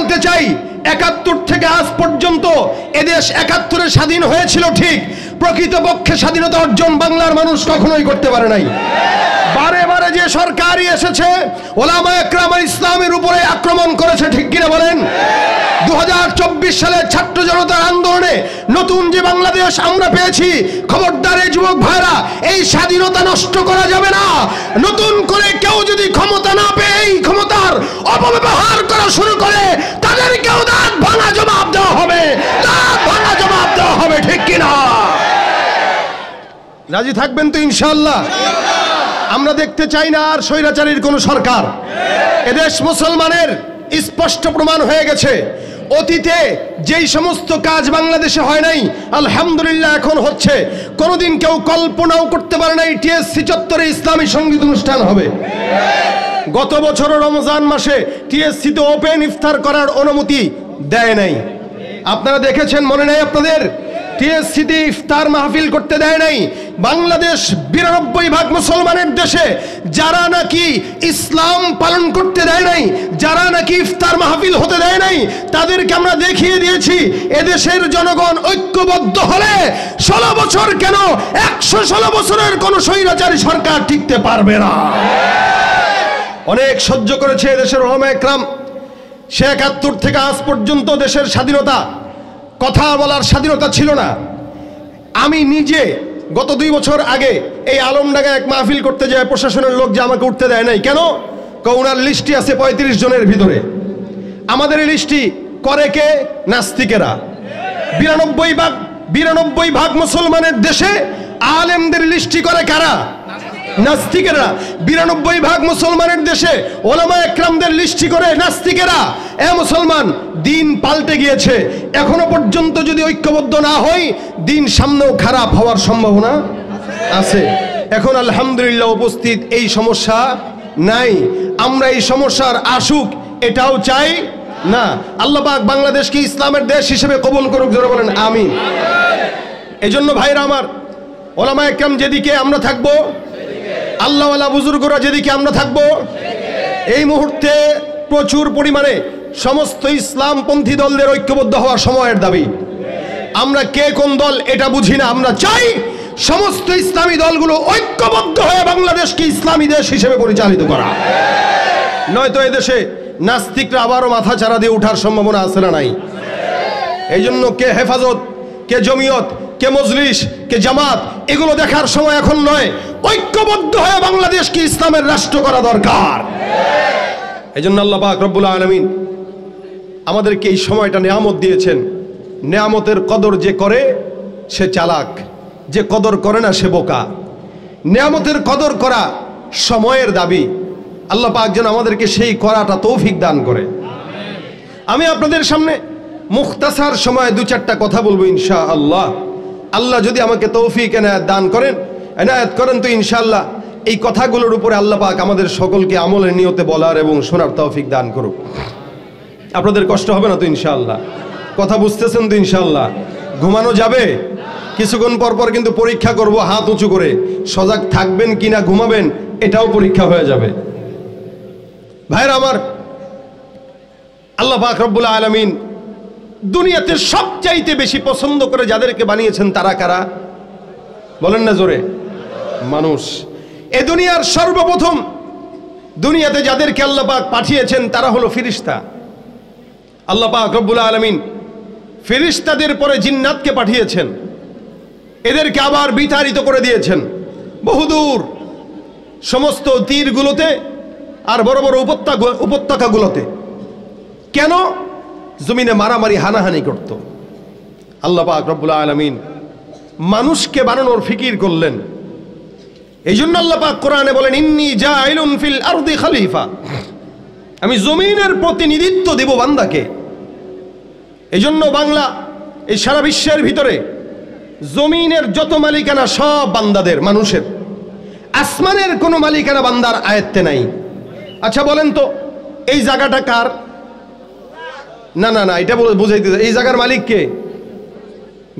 বলতে চাই, ৭১ থেকে আজ পর্যন্ত এদেশ ৭১-এ স্বাধীন হয়েছিল ঠিক, প্রকৃতপক্ষে স্বাধীনতা অর্জন বাংলার মানুষ কখনোই করতে পারে নাই। বারে বারে যে সরকারই এসেছে ওলামায়ে কেরাম ইসলামের উপরে আক্রমণ করেছে, ঠিক কিনা বলেন? 2024 সালে ছাত্র জনতার আন্দোলনে নতুন যে বাংলাদেশ আমরা পেয়েছি, খবরদার এই যুবক ভাইরা, এই স্বাধীনতা নষ্ট করা যাবে না। নতুন করে কেউ যদি ক্ষমতা না পেয়ে এই ক্ষমতার অপব্যবহার করা শুরু করে, তাদেরকেও দাঁত ভাঙা জবাব দেওয়া হবে, দাঁত ভাঙা জবাব দেওয়া হবে, ঠিক কিনা? রাজি থাকবেন তো ইনশাআল্লাহ? আমরা দেখতে চাই না আর স্বৈরাচারীর কোন সরকার। এদেশ মুসলমানের স্পষ্ট প্রমাণ হয়ে গেছে, অতীতে যেই সমস্ত কাজ বাংলাদেশে হয় নাই, আলহামদুলিল্লাহ এখন হচ্ছে। কোনোদিন কেউ কল্পনাও করতে পারে নাই টিএসসি চত্বরে ইসলামী সঙ্গীত অনুষ্ঠান হবে। গত বছর রমজান মাসে টিএসসিতে ওপেন ইফতার করার অনুমতি দেয় নাই। আপনারা দেখেছেন, মনে নেই আপনাদের? টিএসসিতে ইফতার মাহফিল করতে দেয় নাই। বাংলাদেশ 92% মুসলমানের দেশে, যারা নাকি ইসলাম পালন করতে দেয় নাই, যারা নাকি ইফতার মাহফিল হতে দেয় নাই, তাদেরকে আমরা দেখিয়ে দিয়েছি এদেশের জনগণ ঐক্যবদ্ধ হলে 16 বছর কেন 116 বছরের কোন স্বৈরাচারী সরকার টিকতে পারবে না। অনেক সহ্য করেছে এদেশের ওলামায়ে কেরাম। ৭১ থেকে আজ পর্যন্ত দেশের স্বাধীনতা, কথা বলার স্বাধীনতা ছিল না। আমি নিজে গত 2 বছর আগে এই আলমডাঙ্গায় এক মাহফিল করতে যায়, প্রশাসনের লোক যে আমাকে উঠতে দেয় নাই। কেন? ওনার লিস্টটি আছে 35 জনের ভিতরে। আমাদের এই লিস্টটি করে কে? নাস্তিকেরা। 92% মুসলমানের দেশে আলেমদের লিস্টটি করে কারা? নাস্তিকেরা। 92% মুসলমানের দেশে ওলামায়ে কেরামদের লিস্টটি করে নাস্তিকেরা। এ মুসলমান, দিন পাল্টে গিয়েছে। এখনো পর্যন্ত যদি ঐক্যবদ্ধ না হই, দিন সামনেও খারাপ হওয়ার সম্ভাবনা আছে। এখন আলহামদুলিল্লাহ উপস্থিত, এই সমস্যা নাই। আমরা এই সমস্যার আসুক এটাও চাই না। আল্লাহ পাক বাংলাদেশকে ইসলামের দেশ হিসেবে কবুল করুক, জোরে বলেন আমিন। এজন্য ভাইরা আমার, ওলামায়ে কেরাম যেদিকে আমরা থাকবো, আল্লাহওয়ালা বুজুর্গরা যেদিকে আমরা থাকবো, এই মুহূর্তে প্রচুর পরিমাণে সমস্ত ইসলামপন্থী দলদের ঐক্যবদ্ধ হওয়ার সময়ের দাবি। আমরা কে কোন দল এটা বুঝি না, আমরা চাই সমস্ত ইসলামী দলগুলো ঐক্যবদ্ধ হয়ে বাংলাদেশকে ইসলামী দেশ হিসেবে পরিচালিত করা। নয়তো এদেশে নাস্তিকরা আবারও মাথা চারা দিয়ে ওঠার সম্ভাবনা আছে না নাই? এই জন্য কে হেফাজত, কে জমিয়ত, কে মজলিস, কে জামাত, এগুলো দেখার সময় এখন নয়। ঐক্যবদ্ধ হয়ে বাংলাদেশকে ইসলামের রাষ্ট্র করা দরকার। এই জন্য আল্লাহ পাক রব্বুল আলামিন আমাদেরকে এই সময়টা নেয়ামত দিয়েছেন। নেয়ামতের কদর যে করে সে চালাক, যে কদর করে না সে বোকা। নেয়ামতের কদর করা সময়ের দাবি। আল্লাহ পাক যেন আমাদেরকে সেই করাটা তৌফিক দান করে। আমি আপনাদের সামনে মুখতাসার সময় 2-4টা কথা বলবো ইনশাআল্লাহ। আল্লাহ যদি আমাকে তৌফিক এনায়েত দান করেন, এনায়েত করেন, তো ইনশাআল্লাহ এই কথাগুলোর উপরে আল্লাহ পাক আমাদের সকলকে আমলের নিয়তে বলার এবং শোনার তৌফিক দান করুক। আপনাদের কষ্ট হবে না তো ইনশাআল্লাহ? কথা বুঝতেছেন তো ইনশাআল্লাহ? ঘুমানো যাবে? কিছুক্ষণ পর পর কিন্তু পরীক্ষা করব, হাত উঁচু করে। সজাগ থাকবেন কিনা, ঘুমাবেন, এটাও পরীক্ষা হয়ে যাবে। ভাইরা আমার, আল্লাহ পাক রব্বুল আলামিন দুনিয়াতে সবচাইতে বেশি পছন্দ করে যাদেরকে বানিয়েছেন তারা কারা? বলেন না জোরে? মানুষ। এ দুনিয়ার সর্বপ্রথম দুনিয়াতে যাদেরকে আল্লাহ পাক পাঠিয়েছেন তারা হলো ফেরেশতা। আল্লাহ পাক রব্বুল আলামিন ফেরেশতাদের পরে জিন্নাতকে পাঠিয়েছেন। এদেরকে আবার বিতাড়িত করে দিয়েছেন বহুদূর সমস্ত তীরগুলোতে আর বড় বড় উপত্যকাগুলোতে। কেন? জমিনে মারামারি হানাহানি করত। আল্লাহ পাক রব্বুল আলামিন মানুষকে বানানোর ফিকির করলেন। এই জন্য আল্লাহ পাক কোরআনে বলেন, ইন্নী জাইলুন ফিল আরদি খলিফা, আমি জমিনের প্রতিনিধিত্ব দেব বান্দাকে। এই জন্য বাংলা, এই সারা বিশ্বের ভিতরে জমিনের যত মালিকানা সব বান্দাদের, মানুষের। আসমানের কোনো মালিকানা বান্দার আয়ত্তে নাই। আচ্ছা বলেন তো, এই জায়গাটা কার? না না না, এটা বুঝাইতে, এই জায়গার মালিক কে?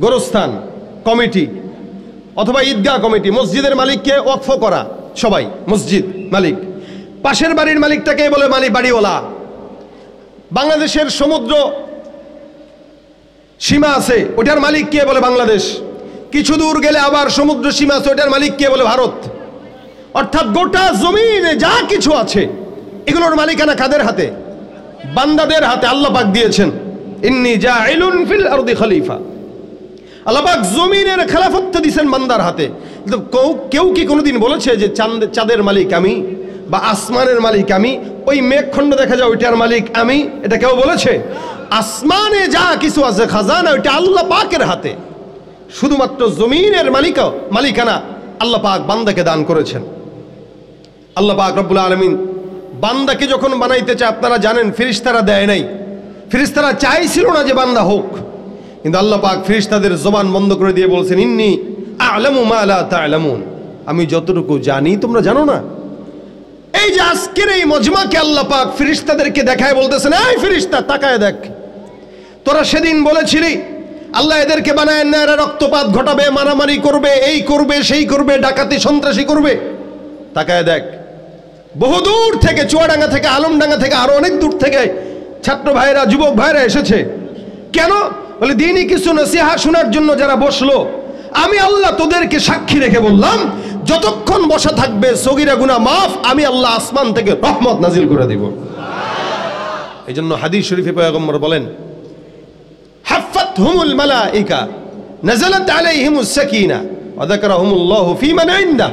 গোরস্থান কমিটি অথবা ঈদগাহ কমিটি। মসজিদের মালিককে ওয়াকফ করা সবাই মসজিদ মালিক। পাশের বাড়ির মালিকটাকে বলে মালিক, বাড়িওয়ালা। বাংলাদেশের সমুদ্র সীমা আছে, ওটার মালিক কে বলে বাংলাদেশ। কিছু দূর গেলে আবার সমুদ্র সীমা আছে, ওটার মালিক কে বলে ভারত। অর্থাৎ গোটা জমিনে যা কিছু আছে এগুলোর মালিকানা কাদের হাতে? বান্দাদের হাতে। আল্লাহ পাক দিয়েছেন ইন্নী জাইলুন ফিল আরদি খলিফা। আল্লাহ পাক জমিনের খেলাফত দিয়েছেন বান্দার হাতে। কেউ কি কোনোদিন বলেছে যে চাঁদের মালিক আমি বা আসমানের মালিক আমি, ওই মেঘখণ্ড দেখা যায় ওইটার মালিক আমি? এটা কেউ বলেছে? আসমানে যা কিছু আছে খাজানা ওইটা আল্লাহ পাকের হাতে। শুধুমাত্র জমিনের মালিকানা আল্লাহ পাক বান্দাকে দান করেছেন। আল্লাহ পাক রব্বুল আলামিন বান্দাকে যখন বানাইতে চায়, আপনারা জানেন ফেরেশতারা দেয় নাই। ফেরেশতারা চাইছিল না যে বান্দা হোক, কিন্তু আল্লাহ পাক ফেরেশতাদের জবান বন্ধ করে দিয়ে বলছেন ইন্নী আ'লামু মা লা তা'লামুন, আমি যতটুকু জানি তোমরা জানো না। এই যে আজকের এই মজমাকে আল্লাহ পাক ফেরেশতাদেরকে দেখায় বলতেছেন, এই ফেরেশতা তাকায় দেখ, তোরা সেদিন বলেছিলি আল্লাহ এদেরকে বানায় না, এরা রক্তপাত ঘটাবে, মারামারি করবে, এই করবে সেই করবে, ডাকাতি সন্ত্রাসী করবে। তাকায় দেখ, বহুদূর থেকে, চুয়াডাঙ্গা থেকে, আলমডাঙ্গা থেকে, আরো অনেক দূর থেকে ছাত্র ভাইরা, যুবক ভাইরা এসেছে। কেন? বলে দ্বীনি কিছু নসিহত শোনার জন্য যারা বসলো, আমি আল্লাহ তোদেরকে সাক্ষী রেখে বললাম যতক্ষণ বসা থাকবে সগীরা গুনাহ মাফ, আমি আল্লাহ আসমান থেকে রহমত নাজিল করে দিব। এই জন্য হাদিস শরীফে পয়গম্বর বলেন হাফাতহুমুল মালাইকা নাযালাত আলাইহিমুস সাকিনা ওয়া যাকারাহুমুল্লাহু ফী মান ইনদা।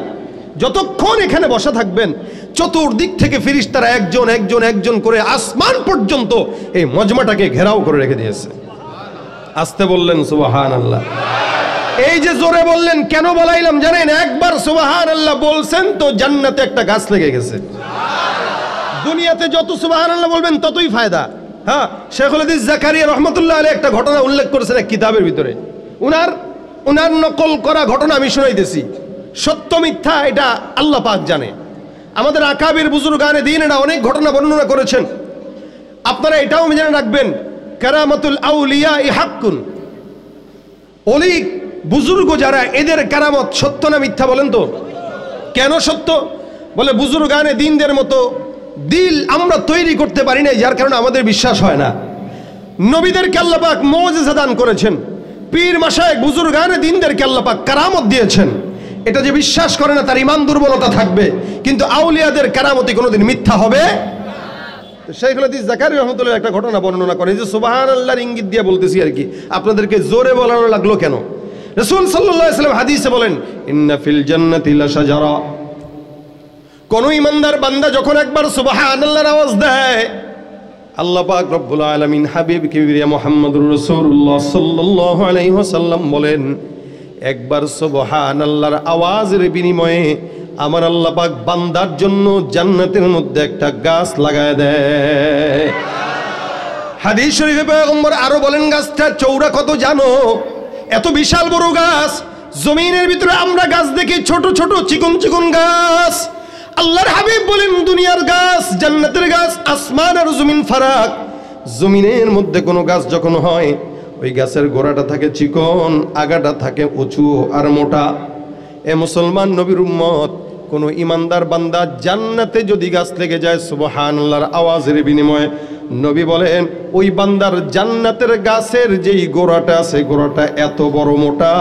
যতক্ষণ এখানে বসা থাকবেন চতুর্দিক থেকে ফেরেশতারা একজন একজন একজন করে আসমান পর্যন্ত এই মজমাটাকে ঘেরাও করে রেখে দিয়েছে। আসতে বললেন সুবহানাল্লাহ। এই যে জোরে বললেন, কেন বলাইলাম জানেন? একবার সুবহানাল্লাহ বলছেন তো জান্নাতে একটা গাছ লেগে গেছে। দুনিয়াতে যত সুবহানাল্লাহ বলবেন ততই ফায়দা। হ্যাঁ, শেখুল হাদিস জাকারিয়া রহমতুল্লাহ আলাইহি একটা ঘটনা উল্লেখ করেছেন এক কিতাবের ভিতরে। উনার নকল করা ঘটনা আমি শোনাইতেছি। সত্য মিথ্যা এটা আল্লাহ পাক জানে। আমাদের আকাবির বুজুর্গানে দিন এটা অনেক ঘটনা বর্ণনা করেছেন। আপনারা এটাও জেনে রাখবেন, কারামাতুল আউলিয়া হাক্কুন। ওলি বুজুর্গ যারা, এদের কারামত সত্য না মিথ্যা বলেন তো? কেন সত্য? বলে বুজুর্গানে দিনদের মতো দিল আমরা তৈরি করতে পারি নাই, যার কারণে আমাদের বিশ্বাস হয় না। নবীদেরকে আল্লাহ পাক মুজিজা দান করেছেন, পীর মাশায়েখ বুজুর্গানে দিনদেরকে আল্লাহ পাক কারামত দিয়েছেন। এটা যে বিশ্বাস করে না তার ঈমান দুর্বলতা থাকবে, কিন্তু আউলিয়াদের কারামতি কোনোদিন মিথ্যা হবে না। শেখুল হাদিস জাকারিয়া রহমাতুল্লাহ একটা ঘটনা বর্ণনা করেন, যে সুবহানাল্লাহর ইঙ্গিত দিয়ে বলতেছি আর কি, আপনাদেরকে জোরে বলানো লাগলো কেন? রাসূল সাল্লাল্লাহু আলাইহি ওয়াসাল্লাম হাদিসে বলেন ইন্না ফিল জান্নাতি লাশাজারা। কোন ঈমানদার বান্দা যখন একবার সুবহানাল্লাহর আওয়াজ দেয়, আল্লাহ পাক রব্বুল আলামিন হাবিব কিবরিয়া মুহাম্মদুর রাসূলুল্লাহ সাল্লাল্লাহু আলাইহি ওয়াসাল্লাম বলেন, একবার সুবহানাল্লাহর আওয়াজের বিনিময়ে আমার আল্লাহ পাক বান্দার জন্য জান্নাতের মধ্যে একটা গাছ লাগায় দেয়। হাদিস শরীফে পয়গম্বর আরো বলেন, গাছটা চওড়া কত জানো? এত বিশাল বড় গাছ। জমিনের ভিতরে আমরা গাছ দেখি ছোট ছোট চিকন চিকন গাছ। আল্লাহর হাবিব বলেন দুনিয়ার গাছ, জান্নাতের গাছ, আসমান আর জমিন ফারাক। জমিনের মধ্যে কোনো গাছ যখন হয়, ওই গাছের গোড়াটা থাকে চিকন, আগাটা থাকে উঁচু আর মোটা। এ মুসলমান নবীর উম্মত, কোন ইমানদার বান্দা জান্নাতে যদি গাছ লেগে যায় সুবহানাল্লাহর আওয়াজের বিনিময়ে, নবী বলেন ওই বান্দার জান্নাতের গাছের যেই গোড়াটা আছে, গোড়াটা এত বড় মোটা,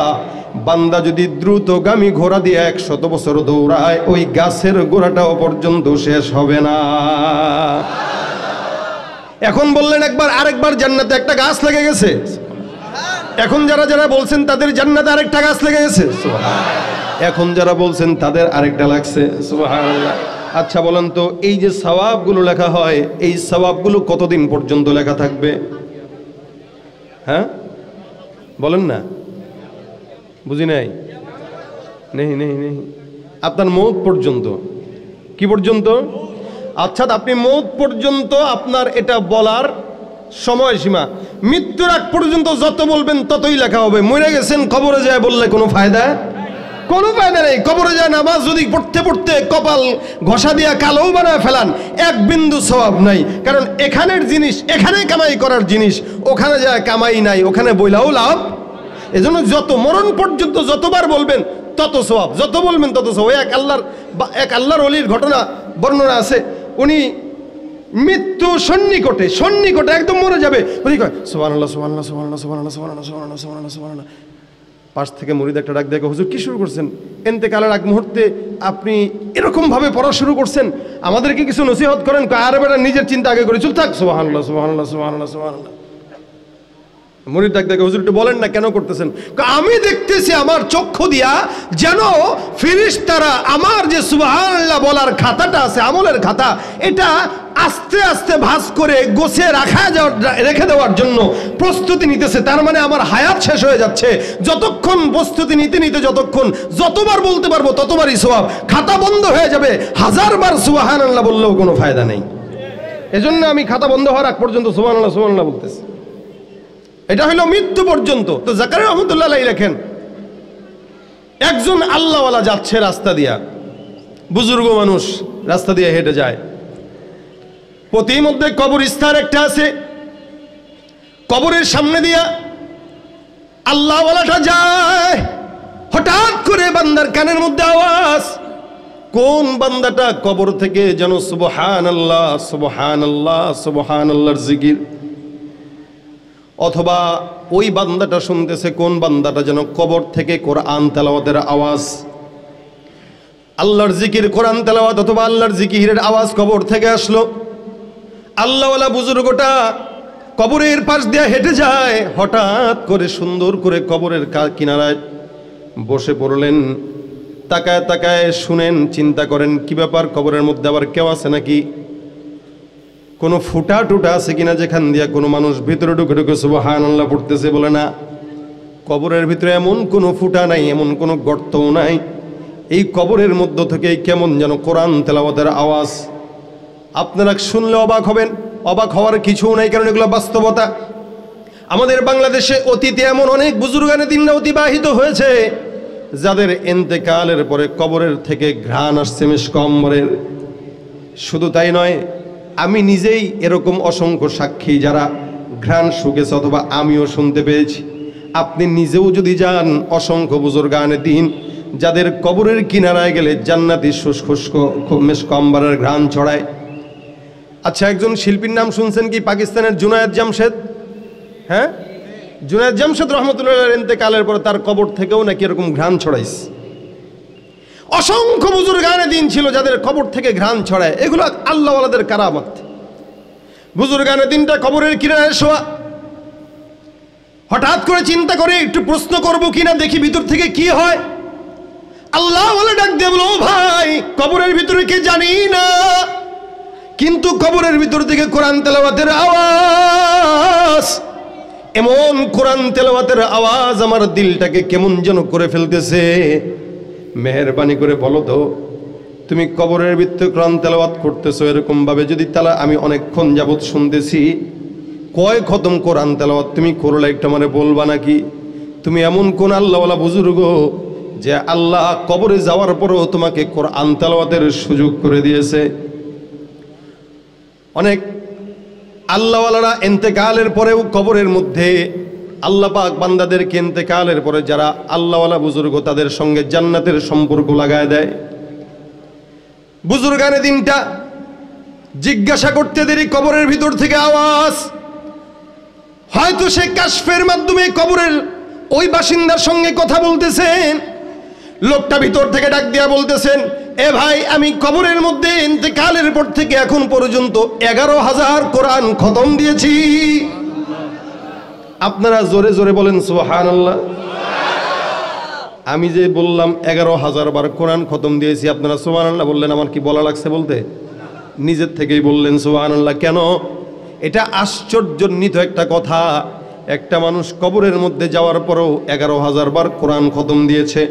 বান্দা যদি দ্রুতগামী ঘোড়া দিয়ে 100 বছর দৌড়ায়, ওই গাছের গোড়াটাও পর্যন্ত শেষ হবে না। এখন বললেন একবার আরেকবার জান্নাতে একটা গাছ লেগে গেছে। এখন যারা যারা বলছেন তাদের জান্নাতে আরেকটা গাছ লেগে গেছে, এখন যারা বলছেন তাদের আরেকটা লাগছে। সুবহানাল্লাহ। আচ্ছা বলেন তো, এই যে সওয়াবগুলো লেখা হয়, এই সওয়াবগুলো কতদিন পর্যন্ত লেখা থাকবে? হ্যাঁ বলেন না, বুঝি নাই। নেই নেই নেই, আপনার মৌত পর্যন্ত। কি পর্যন্ত? আচ্ছা, আপনি মৌত পর্যন্ত আপনার এটা বলার সময়সীমা। মৃত্যুর আগ পর্যন্ত যত বলবেন ততই লেখা হবে। মরে গেছেন কবরে যায় বললে কোনো ফায়দা? কোনো ফায়দা নেই। কবরে যায় নামাজ যদি পড়তে পড়তে কপাল ঘষা দিয়া কালো বানায় ফেলান, এক বিন্দু সওয়াব নাই। কারণ এখানের জিনিস এখানে কামাই করার জিনিস, ওখানে যায় কামাই নাই, ওখানে বইলাও লাভ। এজন্য যত মরণ পর্যন্ত যতবার বলবেন তত সওয়াব, যত বলবেন তত সওয়াব। এক আল্লাহর ওলির ঘটনা বর্ণনা আছে। উনি মৃত্যু সন্নিকটে, সন্নিকটে একদম মরে যাবে, উনি কয় সুবহানাল্লাহ সুবহানাল্লাহ সুবহানাল্লাহ সুবহানাল্লাহ সুবহানাল্লাহ সুবহানাল্লাহ সুবহানাল্লাহ সুবহানাল্লাহ। পাশ থেকে মুরিদ একটা ডাক দেখে, হুজুর কি শুরু করছেন? ইন্তেকালের আগ মুহূর্তে আপনি এরকম ভাবে পড়া শুরু করছেন, আমাদেরকে কিছু নসিহত করেন। আরে বেটা নিজের চিন্তা আগে করে চুপ থাক, সুবহানাল্লাহ সুবহানাল্লাহ সুবহানাল্লাহ সুবহানাল্লাহ। মুরিদ ডাক দেখে, হুজুর একটু বলেন না কেন করতেছেন? আমি দেখতেছি আমার চক্ষু দিয়া যেন ফেরেশতারা আমার যে সুবহানাল্লাহ বলার খাতাটা আছে, আমলের খাতা, এটা আস্তে আস্তে ভাঁজ করে গোছিয়ে রেখে দেওয়ার জন্য প্রস্তুতি নিতেছে। তার মানে আমার হায়াত শেষ হয়ে যাচ্ছে। যতক্ষণ প্রস্তুতি নিতে নিতে যতবার বলতে পারবো ততবারই সওয়াব। খাতা বন্ধ হয়ে যাবে, 1000 বার সুবহানাল্লাহ বললেও কোনো ফায়দা নেই। এজন্য আমি খাতা বন্ধ হওয়ার আগ পর্যন্ত সুবহানাল্লাহ সুবহানাল্লাহ বলতেছি। এটা হলো মৃত্যু পর্যন্ত। তো জাকারিয়া রহমতুল্লাহ আলাইহি লেখেন, একজন আল্লাহওয়ালা যাচ্ছে রাস্তা দিয়া, বুজুর্গ মানুষ রাস্তা দিয়ে হেঁটে যায়, প্রতিমধ্যে কবরস্থান একটা আছে, কবরের সামনে দিয়া আল্লাহওয়ালাটা যায়। হঠাৎ করে বান্দার কানের মধ্যে আওয়াজ, কোন বান্দাটা কবর থেকে যেন সুবহানাল্লাহ সুবহানাল্লাহ সুবহানাল্লাহর জিকির, অথবা ওই বান্দাটা শুনতেছে কোন বান্দাটা যেন কবর থেকে কোরআন তেলাওয়াতের আওয়াজ, আল্লাহর জিকির, কোরআন তেলাওয়াত অথবা আল্লাহর জিকিরের আওয়াজ কবর থেকে আসলো। আল্লাহওয়ালা বুজুর্গটা কবরের পাশ দিয়ে হেঁটে যায়, হঠাৎ করে সুন্দর করে কবরের কিনারায় বসে পড়লেন। তাকায় তাকায় শুনেন, চিন্তা করেন কি ব্যাপার, কবরের মধ্যে আবার কেউ আছে নাকি, কোনো ফুটা টুটা আছে কিনা যেখান দিয়া কোনো মানুষ ভিতরে ঢুকে ঢুকে সুবহানাল্লাহ পড়তেছে? বলে না, কবরের ভিতরে এমন কোনো ফুটা নাই, এমন কোনো গর্তও নাই। এই কবরের মধ্য থেকে কেমন যেন কোরআন তেলাওয়াতের আওয়াজ। আপনারা শুনলে অবাক হবেন, অবাক হওয়ার কিছু নাই, কারণ এগুলো বাস্তবতা। আমাদের বাংলাদেশে অতীতে এমন অনেক বুজুর্গানে দিনরা অতিবাহিত হয়েছে যাদের ইন্তেকালের পরে কবরের থেকে ঘ্রাণ আসছে মিশক আম্বরের। শুধু তাই নয়, আমি নিজেই এরকম অসংখ্য সাক্ষী যারা ঘ্রাণ শুকেছে, অথবা আমিও শুনতে পেয়েছি। আপনি নিজেও যদি যান, অসংখ্য বুজুর্গানে দিন যাদের কবরের কিনারায় গেলে জান্নাতি শুষ্ক মিশক আম্বরের ঘ্রাণ ছড়ায়। আচ্ছা, একজন শিল্পীর নাম শুনছেন কি? পাকিস্তানের জুনায়েদ জামশেদ। হ্যাঁ, জুনায়েদ জামশেদ রহমতুল্লাহ ইন্তেকালের পরে তার কবর থেকেও নাকি এরকম ঘ্রাণ ছড়াইছে। অসংখ্য বুজুর্গানে দিন ছিল যাদের কবর থেকে ঘ্রাণ ছড়ায়। এগুলো আল্লাহওয়ালাদের কারামত। বুজুর্গানে দিনটা কবরের কিনারায় শোয়া, হঠাৎ করে চিন্তা করে একটু প্রশ্ন করব কিনা, দেখি ভিতর থেকে কি হয়। আল্লাহওয়ালা ডাক দিয়ে বলো, ভাই কবরের ভিতরে কে জানি না, কিন্তু কবরের ভিতর থেকে কোরআন তেলাওয়াতের আওয়াজ, এমন কোরআন তেলাওয়াতের আওয়াজ আমার দিলটাকে কেমন যেন করে ফেলতেছে। মেহেরবানি করে বলো তো, তুমি কবরের ভিতরে কোরআন তেলাওয়াত করতেছো এরকম ভাবে যদি তাহলে আমি অনেকক্ষণ যাবত শুনতেছি, কয় খতম কোরআন তেলাওয়াত তুমি করলে একটা মানে বলবা নাকি? তুমি এমন কোন আল্লাহওয়ালা বুজুর্গ যে আল্লাহ কবরে যাওয়ার পরও তোমাকে কোরআন তেলাওয়াতের সুযোগ করে দিয়েছে? অনেক আল্লাহওয়ালারা ইন্তেকালের পরেও কবরের মধ্যে আল্লাহ পাক বান্দাদেরকে ইন্তেকালের পরে যারা আল্লাহওয়ালা বুজুর্গ তাদের সঙ্গে জান্নাতের সম্পর্ক লাগায় দেয়। বুজুর্গানে দিনটা জিজ্ঞাসা করতে দেরি, কবরের ভিতর থেকে আওয়াজ। হয়তো সে কাশফের মাধ্যমে কবরের ওই বাসিন্দার সঙ্গে কথা বলতেছেন। লোকটা ভিতর থেকে ডাক দিয়া বলতেছেন, এ ভাই, আমি কবরের মধ্যে ইন্তেকালের পর থেকে এখন পর্যন্ত 11,000 কোরআন খতম দিয়েছি। আপনারা জোরে জোরে বলেন সুবহানাল্লাহ। আমি যে বললাম 11,000 বার কোরআন খতম দিয়েছি, আপনারা সুবহানাল্লাহ বললেন, আমার কি বলা লাগছে বলতে? নিজের থেকেই বললেন সুবহানাল্লাহ। কেন? এটা আশ্চর্যান্বিত একটা কথা। একটা মানুষ কবরের মধ্যে যাওয়ার পরেও 11,000 বার কোরআন খতম দিয়েছে।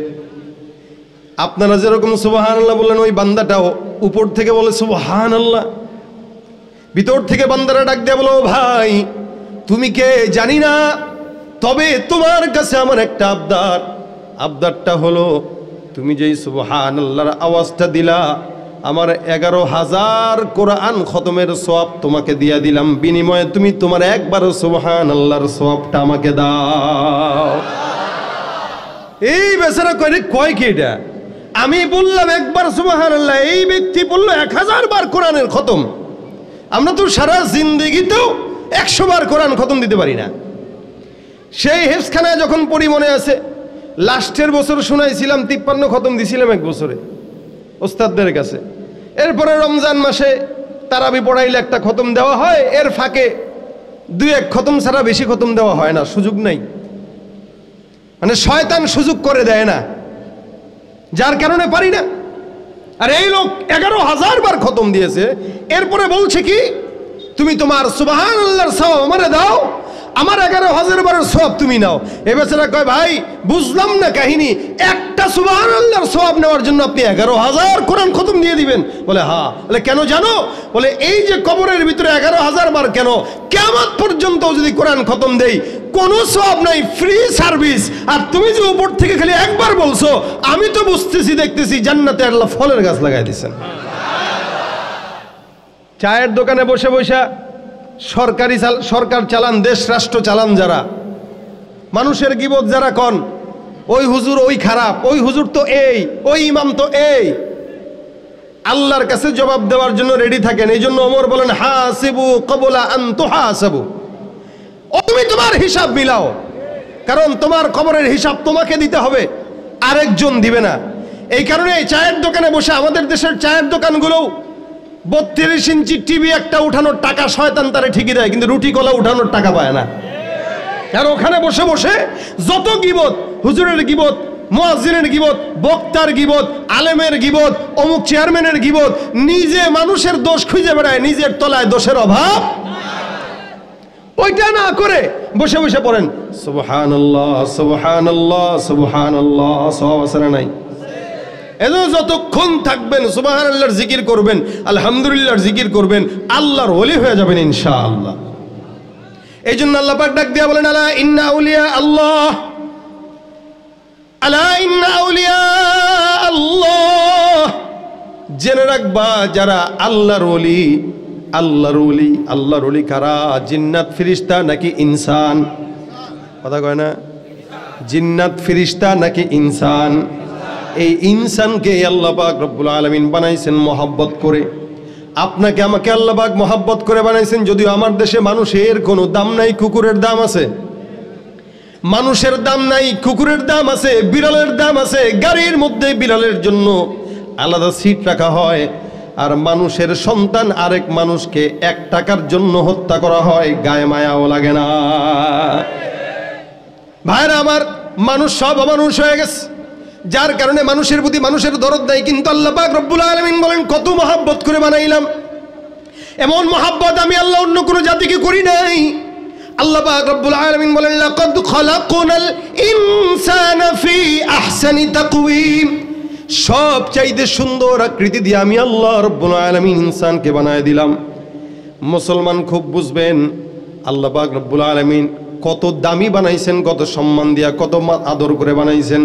আপনারা যেরকম সুবহানাল্লাহ বললেন, ওই বান্দাটাও উপর থেকে বলে সুবহানাল্লাহ। ভিতর থেকে বান্দারা ডাক দিয়ে বলো, ভাই তুমি কে জানি না, তবে তোমার কাছে আমার একটা আবদার। আবদারটা হলো, তুমি যেই সুবহানাল্লাহর আওয়াজটা দিলা, আমার 11,000 কোরআন খতমের সওয়াব তোমাকে দিয়া দিলাম, বিনিময়ে তুমি তোমার একবার সুবহানাল্লাহর সওয়াবটা আমাকে দাও। এই বেচারা কয় কি এটা? আমি বললাম একবার সুবহানাল্লাহ, এই ব্যক্তি বলল 1000 বার কোরআনের খতম। আমরা তো সারা জিন্দেগিতেও 100 বার কোরআন খতম দিতে পারি না। সেই হেফজখানায় যখন পড়ি মনে আছে, লাস্টের বছর শুনাইছিলাম 53 খতম দিছিলাম এক বছরে ওস্তাদদের কাছে। এরপরে রমজান মাসে তারাবি পড়াইলে একটা খতম দেওয়া হয়, এর ফাঁকে 2-1 খতম ছাড়া বেশি খতম দেওয়া হয় না, সুযোগ নাই। মানে শয়তান সুযোগ করে দেয় না, যার কারণে পারি না। আর এই লোক 11,000 বার খতম দিয়েছে, এরপরে বলছে কি তুমি তোমার সুবহানাল্লাহর সওয়াব আমারে দাও, আমার 11,000 বারের সওয়াব তুমি নাও। এ বেচারা কয় ভাই বুঝলাম না কাহিনী, একটা সুবহানাল্লাহর সওয়াব নেওয়ার জন্য আপনি 11,000 কোরআন খতম দিয়ে দিবেন? বলে হ্যাঁ। বলে কেন জানো? বলে এই যে কবরের ভিতরে 11,000 বার কেন, কিয়ামত পর্যন্ত যদি কোরআন খতম দেই কোনো সওয়াব নাই, ফ্রি সার্ভিস। আর তুমি যে উপর থেকে খালি একবার বলছো, আমি তো বুঝতেছি দেখতেছি জান্নাতে আল্লাহ ফলের গাছ লাগাই দিয়েছেন। চায়ের দোকানে বসে বসে সরকার চালান, দেশ রাষ্ট্র চালান যারা, মানুষের গীবত যারা কন, ওই হুজুর ওই খারাপ, ওই হুজুর তো এই, ওই ইমাম তো এই, আল্লাহর কাছে জবাব দেওয়ার জন্য রেডি থাকেন। এই জন্য ওমর বলেন হাসিবু ক্বাবলা আন তুহাসাবু, তুমি তোমার হিসাব মিলাও, কারণ তোমার কবরের হিসাব তোমাকে দিতে হবে, আরেকজন দিবে না। এই কারণে চায়ের দোকানে বসে, আমাদের দেশের চায়ের দোকানগুলো 32 ইঞ্চি টিভি একটা উঠানোর টাকা শয়তান তারে ঠিকই দেয়, কিন্তু রুটি কলা উঠানোর টাকা পায় না। আর ওখানে বসে বসে যত গীবত, হুজুরের গীবত, মুয়াজ্জিনের গীবত, বক্তার গীবত, আলেমের গীবত, অমুক চেয়ারম্যানের গীবত, নিজে মানুষের দোষ খুঁজে বেড়ায়, নিজের তলায় দোষের অভাব, ওইটা না করে বসে বসে পড়েন সুবহানাল্লাহ সুবহানাল্লাহ সুবহানাল্লাহ, সওয়াব আছে না নাই? এজন্য যতক্ষণ থাকবেন সুবহানাল্লাহর জিকির করবেন, আলহামদুলিল্লাহর জিকির করবেন, আল্লাহর ওলি হয়ে যাবেন ইনশাআল্লাহ। এই জন্য আল্লাহ পাক ডাক দিয়া বলেন আলা ইন্না আউলিয়া আল্লাহ, আলা ইন্না আউলিয়া আল্লাহ, জেনে রাখবা যারা আল্লাহর ওলি, আল্লাহর ওলি, আল্লাহর ওলি কারা? জিন্নাত ফেরেশতা নাকি ইনসান? কথা কয় না, জিন্নাত ফেরেশতা নাকি ইনসান? এই ইনসানকে আল্লাহ পাক রব্বুল আলামিন বানাইছেন মহব্বত করে। আপনাকে আমাকে আল্লাহ পাক মহব্বত করে বানাইছেন। যদিও আমার দেশে মানুষের কোনো দাম নাই, কুকুরের দাম আছে। মানুষের দাম নাই, কুকুরের দাম আছে, বিড়ালের দাম আছে। গাড়ির মধ্যে বিড়ালের জন্য আলাদা সিট রাখা হয়, আর মানুষের সন্তান আরেক মানুষকে 1 টাকার জন্য হত্যা করা হয়, গায়ে মায়াও লাগে না। ভাইরা আমার, মানুষ সব অমানুষ হয়ে গেছে, যার কারণে মানুষের প্রতি মানুষের দরদ দেয়। কিন্তু আল্লাহ পাক রব্বুল আলামিন বলেন কত মহব্বত করে বানাইলাম। এমন মহব্বত আমি আল্লাহ অন্য কোনো জাতিকে করি নাই। আল্লাহ পাক রব্বুল আলামিন বলেন লাকাদ খালাকনাল ইনসানা ফি আহসানি তাকওয়িম, সব চাইতে সুন্দর আকৃতি দিয়ে আমি আল্লাহ রব্বুল আলামিন ইনসানকে বানায় দিলাম। মুসলমান খুব বুঝবেন, আল্লাহ পাক রব্বুল আলামিন কত দামি বানাইছেন, কত সম্মান দিয়া, কত আদর করে বানাইছেন।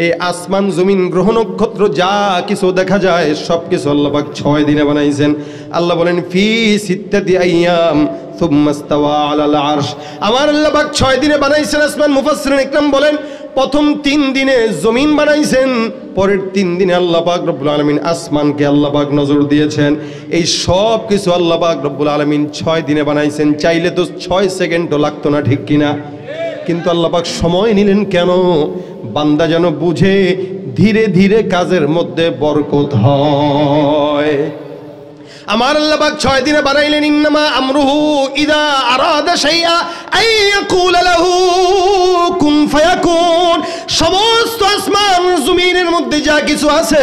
এই আসমান জমিন গ্রহ নক্ষত্র যা কিছু দেখা যায় সব কিছু আল্লাহ পাক 6 দিনে বানাইছেন। আল্লাহ বলেন ফি সিত্তাতি আইয়াম সুম্মা ইস্তাওয়া আলাল আরশ, আমার আল্লাহ পাক 6 দিনে বানাইছেন আসমান। মুফাসসিরিন ইকরাম বলেন প্রথম 3 দিনে জমিন বানাইছেন, পরের 3 দিনে আল্লাহ পাক রব্বুল আলামিন আসমানকে আল্লাহ পাক নজর দিয়েছেন। এই সব কিছু আল্লাহ পাক রব্বুল আলামিন 6 দিনে বানাইছেন। চাইলে তো 6 সেকেন্ডও লাগতো না, ঠিক কিনা? কিন্তু আল্লাহ পাক সময় নিলেন কেন? বান্দা যেন বুঝে ধীরে ধীরে কাজের মধ্যে বরকত হয়। আমার আল্লাহ পাক 6 দিনে বানাইলেন। ইন্নামা আমরুহু ইযা আরাদা শাইআ আইয়াকুলা লাহু কুন ফায়াকুন, সমস্ত আসমান জমিনের মধ্যে যা কিছু আছে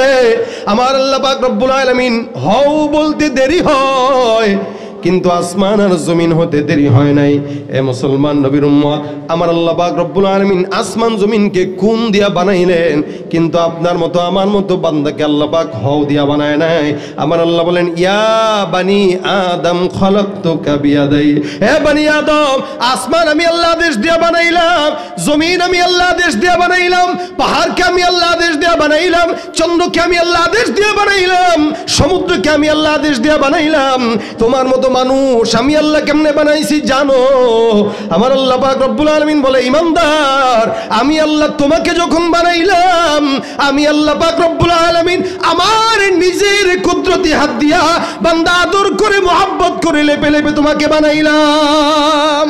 আমার আল্লাহ পাক রব্বুল আলামিন হও বলতে দেরি হয়, কিন্তু আসমান আর জমিন হতে দেরি হয় নাই। এ মুসলমান নবীর উম্মত, আমার আল্লাহ পাক রব্বুল আলামিন আসমান জমিনকে কোন দিয়া বানাইলেন, কিন্তু আপনার মতো আমার মতো বান্দাকে আল্লাহ পাক হও দিয়া বানায় নাই। আমার আল্লাহ বলেন ইয়া বানি আদম খলাকতুকা বিয়াদাই, হে বানি আদম, আসমান আমি আল্লাহ আদেশ দিয়া বানাইলাম, জমিন আমি আল্লাহ আদেশ দিয়া বানাইলাম, পাহাড়কে আমি আল্লাহ আদেশ দিয়া বানাইলাম, চন্দ্রকে আমি আল্লাহ আদেশ দিয়া বানাইলাম, সমুদ্রকে আমি আল্লাহ আদেশ দিয়া বানাইলাম। তোমার মতো মানুষ আমি আল্লাহ কেমনে বানাইছি জানো? আমার আল্লাহ পাক রব্বুল আলামিন বলে, ইমানদার, আমি আল্লাহ তোমাকে যখন বানাইলাম, আমি আল্লাহ পাক রব্বুল আলামিন আমার নিজের কুদরতি হাত দিয়া বান্দা আদর করে মোহাব্বত করে লেপে লেপে তোমাকে বানাইলাম।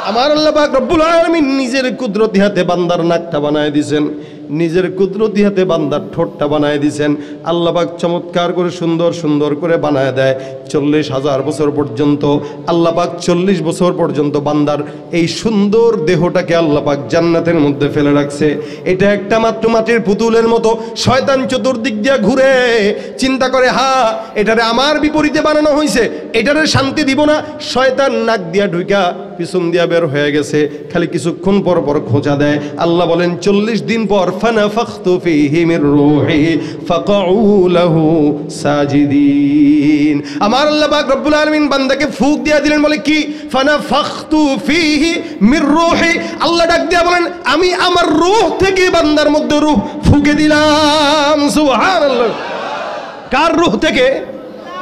আমার আল্লাহ পাক রব্বুল আলামিন নিজের কুদরতি হাতে বান্দার নাকটা বানায় দিয়েছেন, নিজের কুদরতি হাতে বান্দার ঠোঁটটা বানায় দিয়েছেন। আল্লাহ পাক চমৎকার করে সুন্দর সুন্দর করে বানায় দেয়। 40,000 বছর পর্যন্ত আল্লাহ পাক 40 বছর পর্যন্ত বান্দার এই সুন্দর দেহটাকে আল্লাহ পাক জান্নাতের মধ্যে ফেলে রাখছে। এটা একটা মাত্র মাটির পুতুলের মতো। শয়তান চতুর্দিক দিয়ে ঘুরে চিন্তা করে, হ্যাঁ এটারে আমার বিপরীতে বানানো হয়েছে, এটারে শান্তি দিব না। শয়তান নাক দিয়া ঢুকা পিছন দিয়া বের হয়ে গেছে, খালি কিছুক্ষণ পর পর খোঁচা দেয়। আল্লাহ বলেন 40 দিন পর ফানাফাখতু ফীহি মির রূহি ফাকউ লাহু সাজিদিন। আমার আল্লাহ পাক রব্বুল আলামিন বান্দাকে ফুঁক দিয়া দিলেন, বলে কি? ফানাফাখতু ফীহি মির রূহি। আল্লাহ ডাক দিয়া বলেন, আমি আমার রূহ থেকে বান্দার মধ্যে রূহ ফুঁকে দিলাম। সুবহানাল্লাহ। কার রূহ থেকে?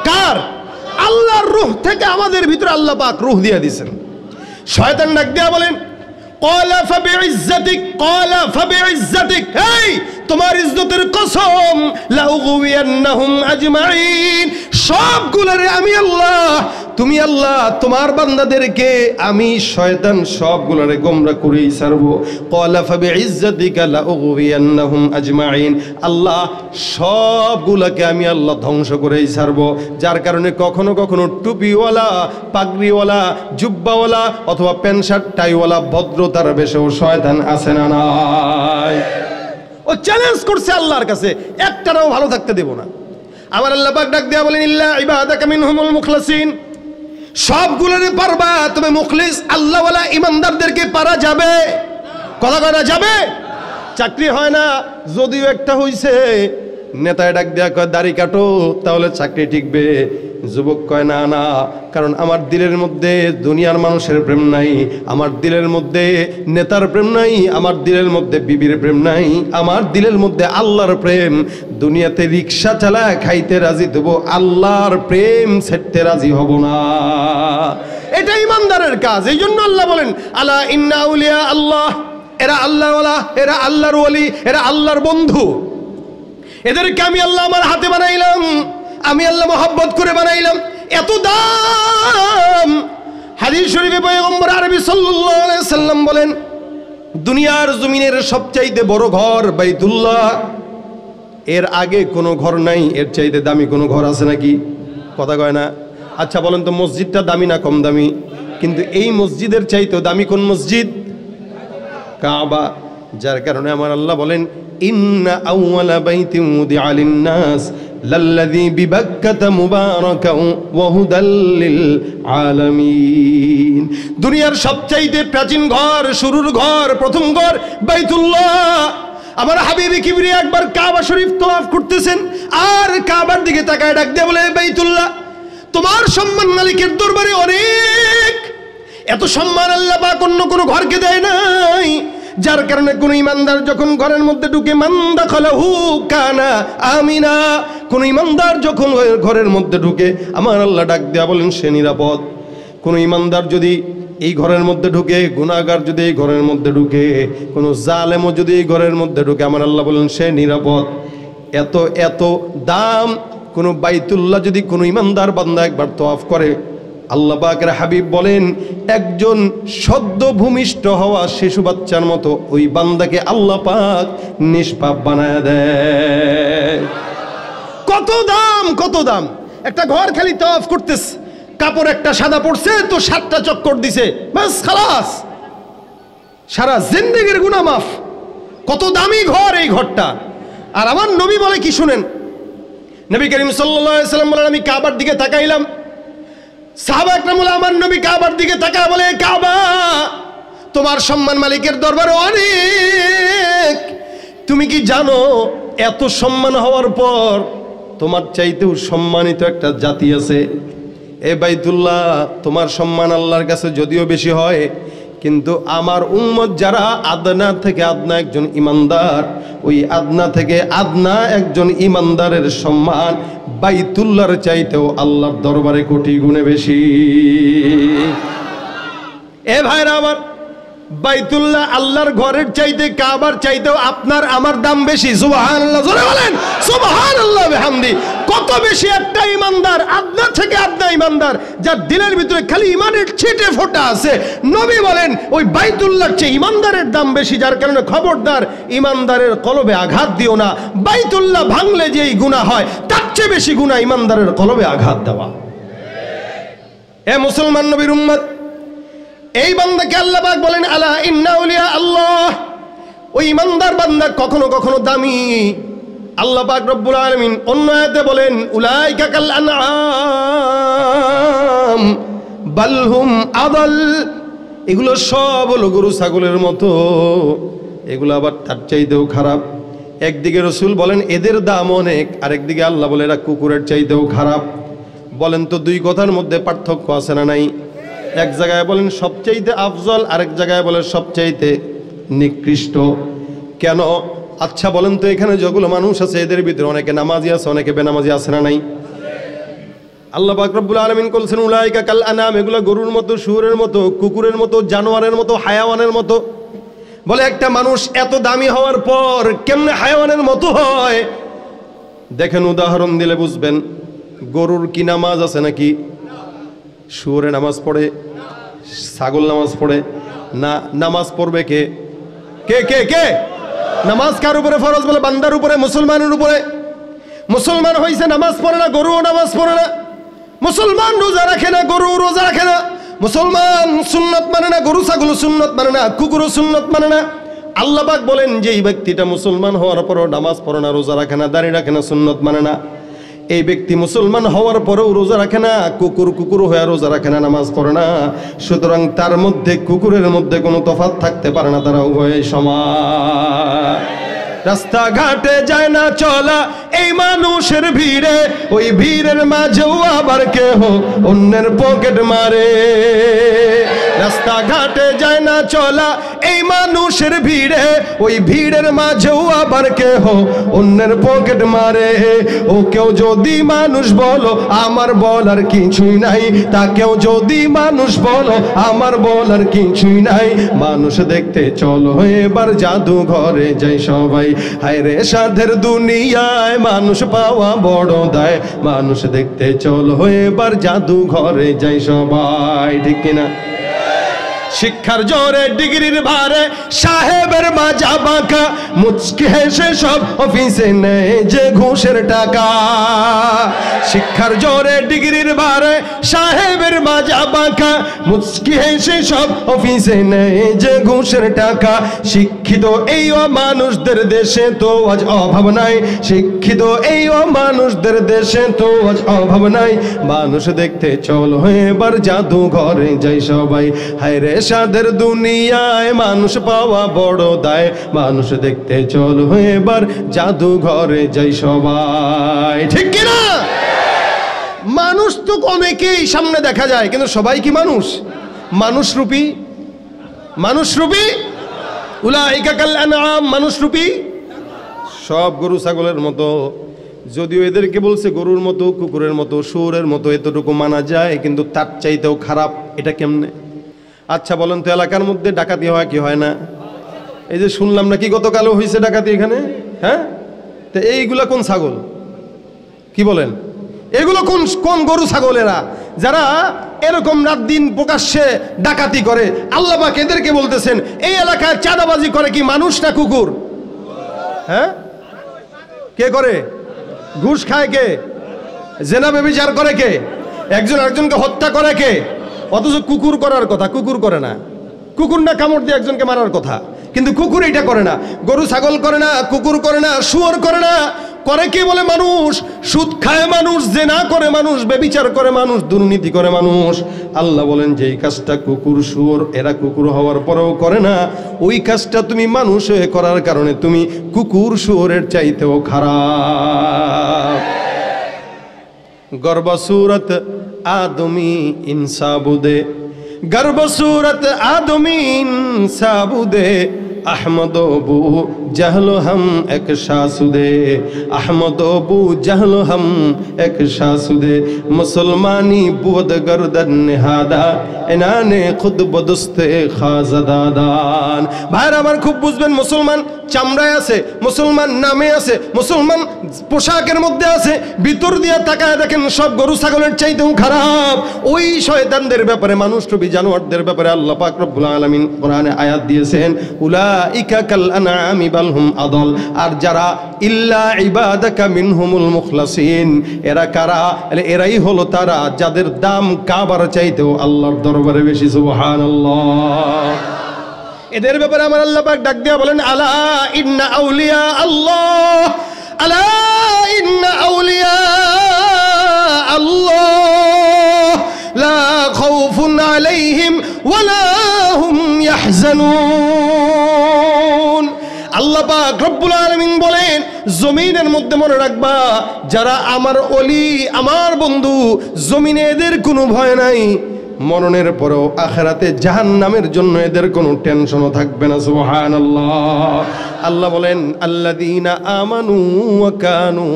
কার? আল্লাহর রূহ থেকে আমাদের ভিতরে আল্লাহ পাক রূহ দিয়ে দিয়েছেন। শয়তান ডাক দিয়া বলেন, ক্বালা ফাবিইজ্জাতিক, ক্বালা ফাবিইজ্জাতিক, এই তোমার ইজ্জতের কসম, লাউগুবিয়ান্নাহুম আজমাইন, সবগুলোরে আমি আল্লাহ, তুমি আল্লাহ তোমার বান্দাদেরকে আমি শয়তান সবগুলোরে গোমরা করেই ছাড়বো। ক্বালা ফাবিইজ্জাতিকা লাউগুবিয়ান্নাহুম আজমাইন, আল্লাহ সবগুলোকে আমি আল্লাহ ধ্বংস করেই ছাড়বো। যার কারণে কখনো কখনো টুপিওয়ালা, পাগড়িওয়ালা, জুব্বাওয়ালা অথবা প্যান্ট শার্ট টাইওয়ালা ভদ্রতার বেশেও শয়তান আছে না নাই? ও চ্যালেঞ্জ করছে আল্লাহর কাছে, একটারও ভালো থাকতে দেব না। আমার আল্লাহ পাক ডাক দেয়া বলেন, ইল্লা ইবাদাকা মিনহুমুল মুখলাসিন, সবগুলোরে পারবা, তবে মুখলিস আল্লাহওয়ালা ইমানদারদেরকে পারা যাবে? কথা কয় না যাবে? চাকরি হয় না, যদিও একটা হইছে, নেতায় ডাক দেয়া কয় দাড়ি কাটো তাহলে চাকরি টিকবে। যুবক কয় না না, কারণ আমার দিলের মধ্যে দুনিয়ার মানুষের প্রেম নাই, আমার দিলের মধ্যে নেতার প্রেম নাই, আমার দিলের মধ্যে বিবির প্রেম নাই, আমার দিলের মধ্যে আল্লাহর প্রেম। দুনিয়াতে রিক্সা চালায় খাইতে রাজি, দেবো আল্লাহর প্রেম ছেড়তে রাজি হব না। এটা ইমানদারের কাজ। এই জন্য আল্লাহ বলেন, আলা ইন্না আউলিয়া আল্লাহ, এরা আল্লাহওয়ালা, এরা আল্লাহর ওয়ালি, এরা আল্লাহর বন্ধু। এদেরকে আমি আল্লাহ আমার হাতে বানাইলাম, আমি আল্লাহ মোহাব্বত করে বানাইলাম। এত দাম। হাদিস শরীফে পয়গম্বর আরবি সাল্লাল্লাহু আলাইহি সাল্লাম বলেন, দুনিয়ার জমিনের সবচাইতে বড় ঘর বাইতুল্লাহ, এর আগে কোনো ঘর নাই, এর চাইতে দামি কোনো ঘর আছে নাকি? কথা কয় না? আচ্ছা বলেন তো, মসজিদটা দামি না কম দামি? কিন্তু এই মসজিদের চাইতেও দামি কোন মসজিদ? কাবা। যার কারণে আমার আল্লাহ বলেন, ইন্না আউওয়ালা বাইতিন উদিআ লিন-নাস লাল্লাযী বিবাক্কাতা মুবারাকান ওয়া হুদাল লিল আলামিন। দুনিয়ার সবচাইতে প্রাচীন ঘর, শুরুর ঘর, প্রথম ঘর বাইতুল্লাহ। আমার হাবিবে কিবরিয়া একবার কাবা শরীফ তওয়াফ করতেছেন, আর কাবার দিকে তাকায় ডাক দিয়ে বলে, বাইতুল্লাহ তোমার সম্মান মালিকের দরবারে অনেক, এত সম্মান আল্লাহ পাক অন্য কোনো ঘরকে দেয় নাই। যার কারণে কোন ইমানদার যখন ঘরের মধ্যে ঢুকে, মান দাখালাহু কানা আমিনা, কোন ইমানদার যখন ঘরের মধ্যে ঢুকে আমার আল্লাহ ডাক দেয়া বলেন সে নিরাপদ। কোন ইমানদার যদি এই ঘরের মধ্যে ঢুকে, গুনাহগার যদি এই ঘরের মধ্যে ঢুকে, কোন জালেমও যদি এই ঘরের মধ্যে ঢুকে, আমার আল্লাহ বলেন সে নিরাপদ। এত এত দাম। কোন বাইতুল্লাহ যদি কোনো ইমানদার বান্দা একবার তওয়াফ করে, আল্লাহ পাকের হাবিব বলেন একজন সদ্য ভূমিষ্ঠ হওয়া শিশু বাচ্চার মতো ওই বান্দাকে আল্লাহ পাক নিষ্পাপ বানায় দেয়। কত দাম, কত দাম। একটা ঘর খালি তওয়াফ করতেছে, কাপড় একটা সাদা পড়ছে তো 7টা চক্কর দিছে, বাস খালাস, সারা জিন্দেগির গুনাহ মাফ। কত দামি ঘর এই ঘরটা। আর আমার নবী বলে কি শুনেন, নবী করিম সাল্লাল্লাহু আলাইহি সাল্লাম বলেন, আমি কাবার দিকে তাকাইলাম, সাহাবা একরাম আমার নবী কাবার দিকে তাকায় বলে, কাবা তোমার সম্মান মালিকের দরবারে অনেক, তুমি কি জানো এত সম্মান হওয়ার পর তোমার চাইতেও সম্মানিত একটা জাতি আছে। এ বাইতুল্লাহ তোমার সম্মান আল্লাহর কাছে যদিও বেশি হয়, কিন্তু আমার উম্মত যারা আদনা থেকে আদনা একজন ইমানদার, ওই আদনা থেকে আদনা একজন ইমানদারের সম্মান বাইতুল্লাহর চাইতেও আল্লাহর দরবারে কোটি গুণে বেশি। এ ভাইরা আমার, বাইতুল্লাহ আল্লাহর ঘরের চাইতে কাবার চাইতেও আপনার আমার দাম বেশি। সুবহানাল্লাহ, জোরে বলেন সুবহানাল্লাহ বিহামদি। কত বেশি একটা ইমানদার, আদনা থেকে আদনা ইমানদার, যার দিলের ভিতরে খালি ইমানের ছিটে ফোঁটা আছে, নবী বলেন ওই বাইতুল্লাহর চেয়ে ইমানদারের দাম বেশি। যার কারণে খবরদার ইমানদারের কলবে আঘাত দিও না। বাইতুল্লাহ ভাঙলে যেই গুনাহ হয় তার চেয়ে বেশি গুনাহ ইমানদারের কলবে আঘাত দেওয়া। এ মুসলমান নবীর উম্মত, এই বান্দাকে আল্লাহ পাক বলেন আলা ইন্না আউলিয়া আল্লাহ, ওই ইমানদার বান্দা কখনো কখনো দামি। আল্লাহ পাক রব্বুল আলামিন অন্য আয়াতে বলেন উলাইকা কাল আনআম বাল হুম আদাল, এগুলো সব হলো গরু ছাগলের মতো, এগুলো আবার তার চাইতেও খারাপ। একদিকে রাসূল বলেন এদের দাম অনেক, আরেকদিকে আল্লাহ বলে এরা কুকুরের চাইতেও খারাপ। বলেন তো দুই কথার মধ্যে পার্থক্য আছে না নাই? এক জায়গায় বলেন সবচাইতে আফজল, আরেক জায়গায় বলেন সবচাইতে নিকৃষ্ট। কেন? আচ্ছা বলেন তো, এখানে যেগুলো মানুষ আছে এদের ভিতরে অনেকে নামাজি আছে, অনেকে বেনামাজি আছে না নাই? আল্লাহ পাক রব্বুল আলামিন বলছেন উলাইকা কাল আনাম, এগুলো গরুর মতো, শুয়োরের মতো, কুকুরের মতো, জানোয়ারের মতো, হায়াওয়ানের মতো। বলে একটা মানুষ এত দামি হওয়ার পর কেমনে হায়াওয়ানের মতো হয়? দেখেন উদাহরণ দিলে বুঝবেন। গরুর কি নামাজ আছে নাকি? শুয়োরে নামাজ পড়ে? ছাগল নামাজ পড়ে না? নামাজ পড়বে কে? কে কে কে? নামাজ কার উপরে ফরজ? বলে বান্দার উপরে, মুসলমানের উপরে। মুসলমান হইছে নামাজ পড়ে না, গরুও নামাজ পড়ে না। মুসলমান রোজা রাখে না, গরু রোজা রাখে না। মুসলমান সুন্নত মানে না, গরু ছাগল সুন্নত মানে না, কুকুরও সুন্নত মানে না। আল্লাহ পাক বলেন যে এই ব্যক্তিটা মুসলমান হওয়ার পরও নামাজ পড়ে না, রোজা রাখে না, দাড়ি রাখে না, সুন্নত মানে না, এই ব্যক্তি মুসলমান হওয়ার পরেও রোজা রাখে না, কুকুর হয়ে রোজা রাখে না, নামাজ পড়ে না। সুতরাং তার মধ্যে কুকুরের মধ্যে কোনো তফাৎ থাকতে পারে না, তারা উভয় সমান। রাস্তাঘাটে যায় না চলা এই মানুষের ভিড়ে, ওই ভিড়ের মাঝেও আবার কেহ অন্যের পকেট মারে। রাস্তাঘাটে যায় না চলা এই মানুষের ভিড়ে, ওই ভিড়ের মাঝেও আবার কেহ অন্যের পকেট মারে। ও কেউ যদি মানুষ বলো আমার বলার কিছুই নাই, তাকেও যদি মানুষ বলো আমার বলার কিছুই নাই। মানুষ দেখতে চলো এবার জাদুঘরে যাই সবাই, হায় রে সাধের দুনিয়ায় মানুষ পাওয়া বড় দায়। মানুষ দেখতে চলো এবার জাদুঘরে যাই সবাই, ঠিক কিনা? শিক্ষার জোরে ডিগ্রির ভারে সাহেবের মাজা বাঁকা, মুচকি হেসে সব অফিসে নেয় যে ঘুষের টাকা। শিক্ষার জোরে ডিগ্রির ভারে সাহেবের মাজা বাঁকা, মুচকি হেসে সব অফিসে নেয় যে ঘুষের টাকা। শিক্ষিত এই মানুষদের দেশে তো আজ অভাব নাই, শিক্ষিত এই মানুষদের দেশে তো আজ অভাব নাই। মানুষ দেখতে চলো এবার জাদুঘরে যাই সবাই, হায় রে সাধের দুনিয়ায় মানুষ পাওয়া বড় দায়। মানুষ দেখতে চলো এবার জাদুঘরে যাই সবাই, ঠিক কিনা? মানুষ তো অনেকেই সামনে দেখা যায়, কিন্তু সবাই কি মানুষ? মানুষরূপী, মানুষরূপী উলাইকা কাল আনআম, মানুষরূপী সব গরু ছাগলের মতো। যদিও এদেরকে বলছে গরুর মতো, কুকুরের মতো, শুয়োরের মতো, এতটুকু মানা যায়, কিন্তু তার চাইতেও খারাপ। এটা কেমনে? আচ্ছা বলেন তো, এলাকার মধ্যে ডাকাতি হয় কি হয় না? এই যে শুনলাম নাকি গতকালও হয়েছে ডাকাতি এখানে, হ্যাঁ? তো এইগুলা কোন ছাগল? কি বলেন? এগুলো কোন কোন গরু ছাগলেরা যারা এরকম রাত দিন প্রকাশ্যে ডাকাতি করে? আল্লাহ পাক এদেরকে বলতেছেন এই এলাকায় চাঁদাবাজি করে কি মানুষ না কুকুর? হ্যাঁ, কে করে? ঘুষ খায় কে? জেনা ব্যভিচার করে কে? একজন আরেকজনকে হত্যা করে কে? অথচ কুকুর করার কথা, কুকুর করে না। কুকুর না কামড় দিয়ে একজনকে মারার কথা, কিন্তু কুকুর এটা করে না। গরু ছাগল করে না, কুকুর করে না, শুয়োর করে না। করে কে? বলে মানুষ। সুদ খায় মানুষ, জেনা করে মানুষ, ব্যভিচার করে মানুষ, দুর্নীতি করে মানুষ। আল্লাহ বলেন যে এই কাজটা কুকুর শুয়োর এরা কুকুর হওয়ার পরেও করে না, ওই কাজটা তুমি মানুষ হয়ে করার কারণে তুমি কুকুর শুয়োরের চাইতেও খারাপ। গর্ব সুরত आदमी इंसाबुदे, गर्भ सूरत आदमी इंसाबुदे, अहमद अबू जहल हम एक शासुदे, अहमद अबू जहल हम एक शासुदे, मुसलमानी बुद गर्दन निहादा इनाने खुद बदस्ते खाजदादान। भाइर आमार खूब बुझबेन, मुसलमान চামড়ায় আছে, মুসলমান নামে আছে, মুসলমান পোশাকের মধ্যে আছে, ভিতর দিয়ে তাকায় দেখেন সব গরু ছাগলের চাইতেও খারাপ। ওই শয়তানদের ব্যাপারে, মানুষ রূপী জানোয়ারদের ব্যাপারে আল্লাহ পাক রব্বুল আলামিন কোরআনে আয়াত দিয়েছেন, উলাইকা কাল আনআমি বাল হুম আদল। আর যারা ইল্লা ইবাদাকা মিনহুমুল মুখলাসিন, এরা কারা? এরাই হলো তারা যাদের দাম কাবার চাইতেও আল্লাহর দরবারে বেশি। সুবহানাল্লাহ। এদের ব্যাপারে আমার আল্লাহ পাক ডাক দিয়া বলেন, আলা ইন্না আউলিয়া আল্লাহ, আলা ইন্না আউলিয়া আল্লাহ লা খাউফুন আলাইহিম ওয়ালা হুম ইয়াহজানুন। আল্লাহ পাক রব্বুল আলামিন বলেন, জমিনের মধ্যে মনে রাখবা, যারা আমার ওলি, আমার বন্ধু, জমিনে এদের কোনো ভয় নাই, মরণের পরেও আখিরাতে জাহান্নামের জন্য এদের কোনো টেনশনও থাকবে না। সুবহানাল্লাহ। আল্লাহ বলেন, আল্লাযীনা আমানু ওয়া কানু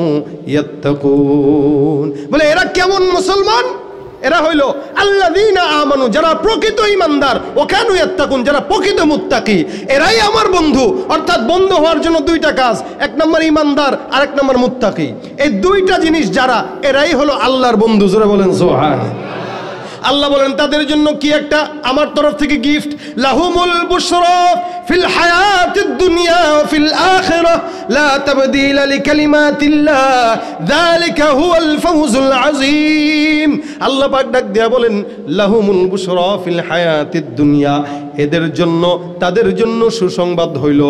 ইয়াত্তাকুন। বলে এরা কেমন মুসলমান? এরা হইল আল্লাযীনা আমানু, যারা প্রকৃত ঈমানদার, ওয়া কানু ইয়াত্তাকুন, যারা প্রকৃত মুত্তাকি। এরাই আমার বন্ধু। অর্থাৎ বন্ধু হওয়ার জন্য দুইটা কাজ, এক নম্বর ঈমানদার, আর এক নম্বর মুত্তাকি। এই দুইটা জিনিস যারা, এরাই হলো আল্লাহর বন্ধু। জোরে বলেন সুবহানাল্লাহ। আল্লাহ বলেন তাদের জন্য কি একটা আমার তরফ থেকে গিফট, লাহুমুল বুশরা ফিল হায়াতিদ দুনিয়া ওয়া ফিল আখিরাহ লা তাবদীলা লিকালিমাতিল্লাহ যালিকা হুয়াল ফাওজুল আযীম। আল্লাহ পাক ডাক দিয়া বলেন, লাহুমুল বুশরা ফিল হায়াতিদ দুনিয়া, এদের জন্য, তাদের জন্য সুসংবাদ হইল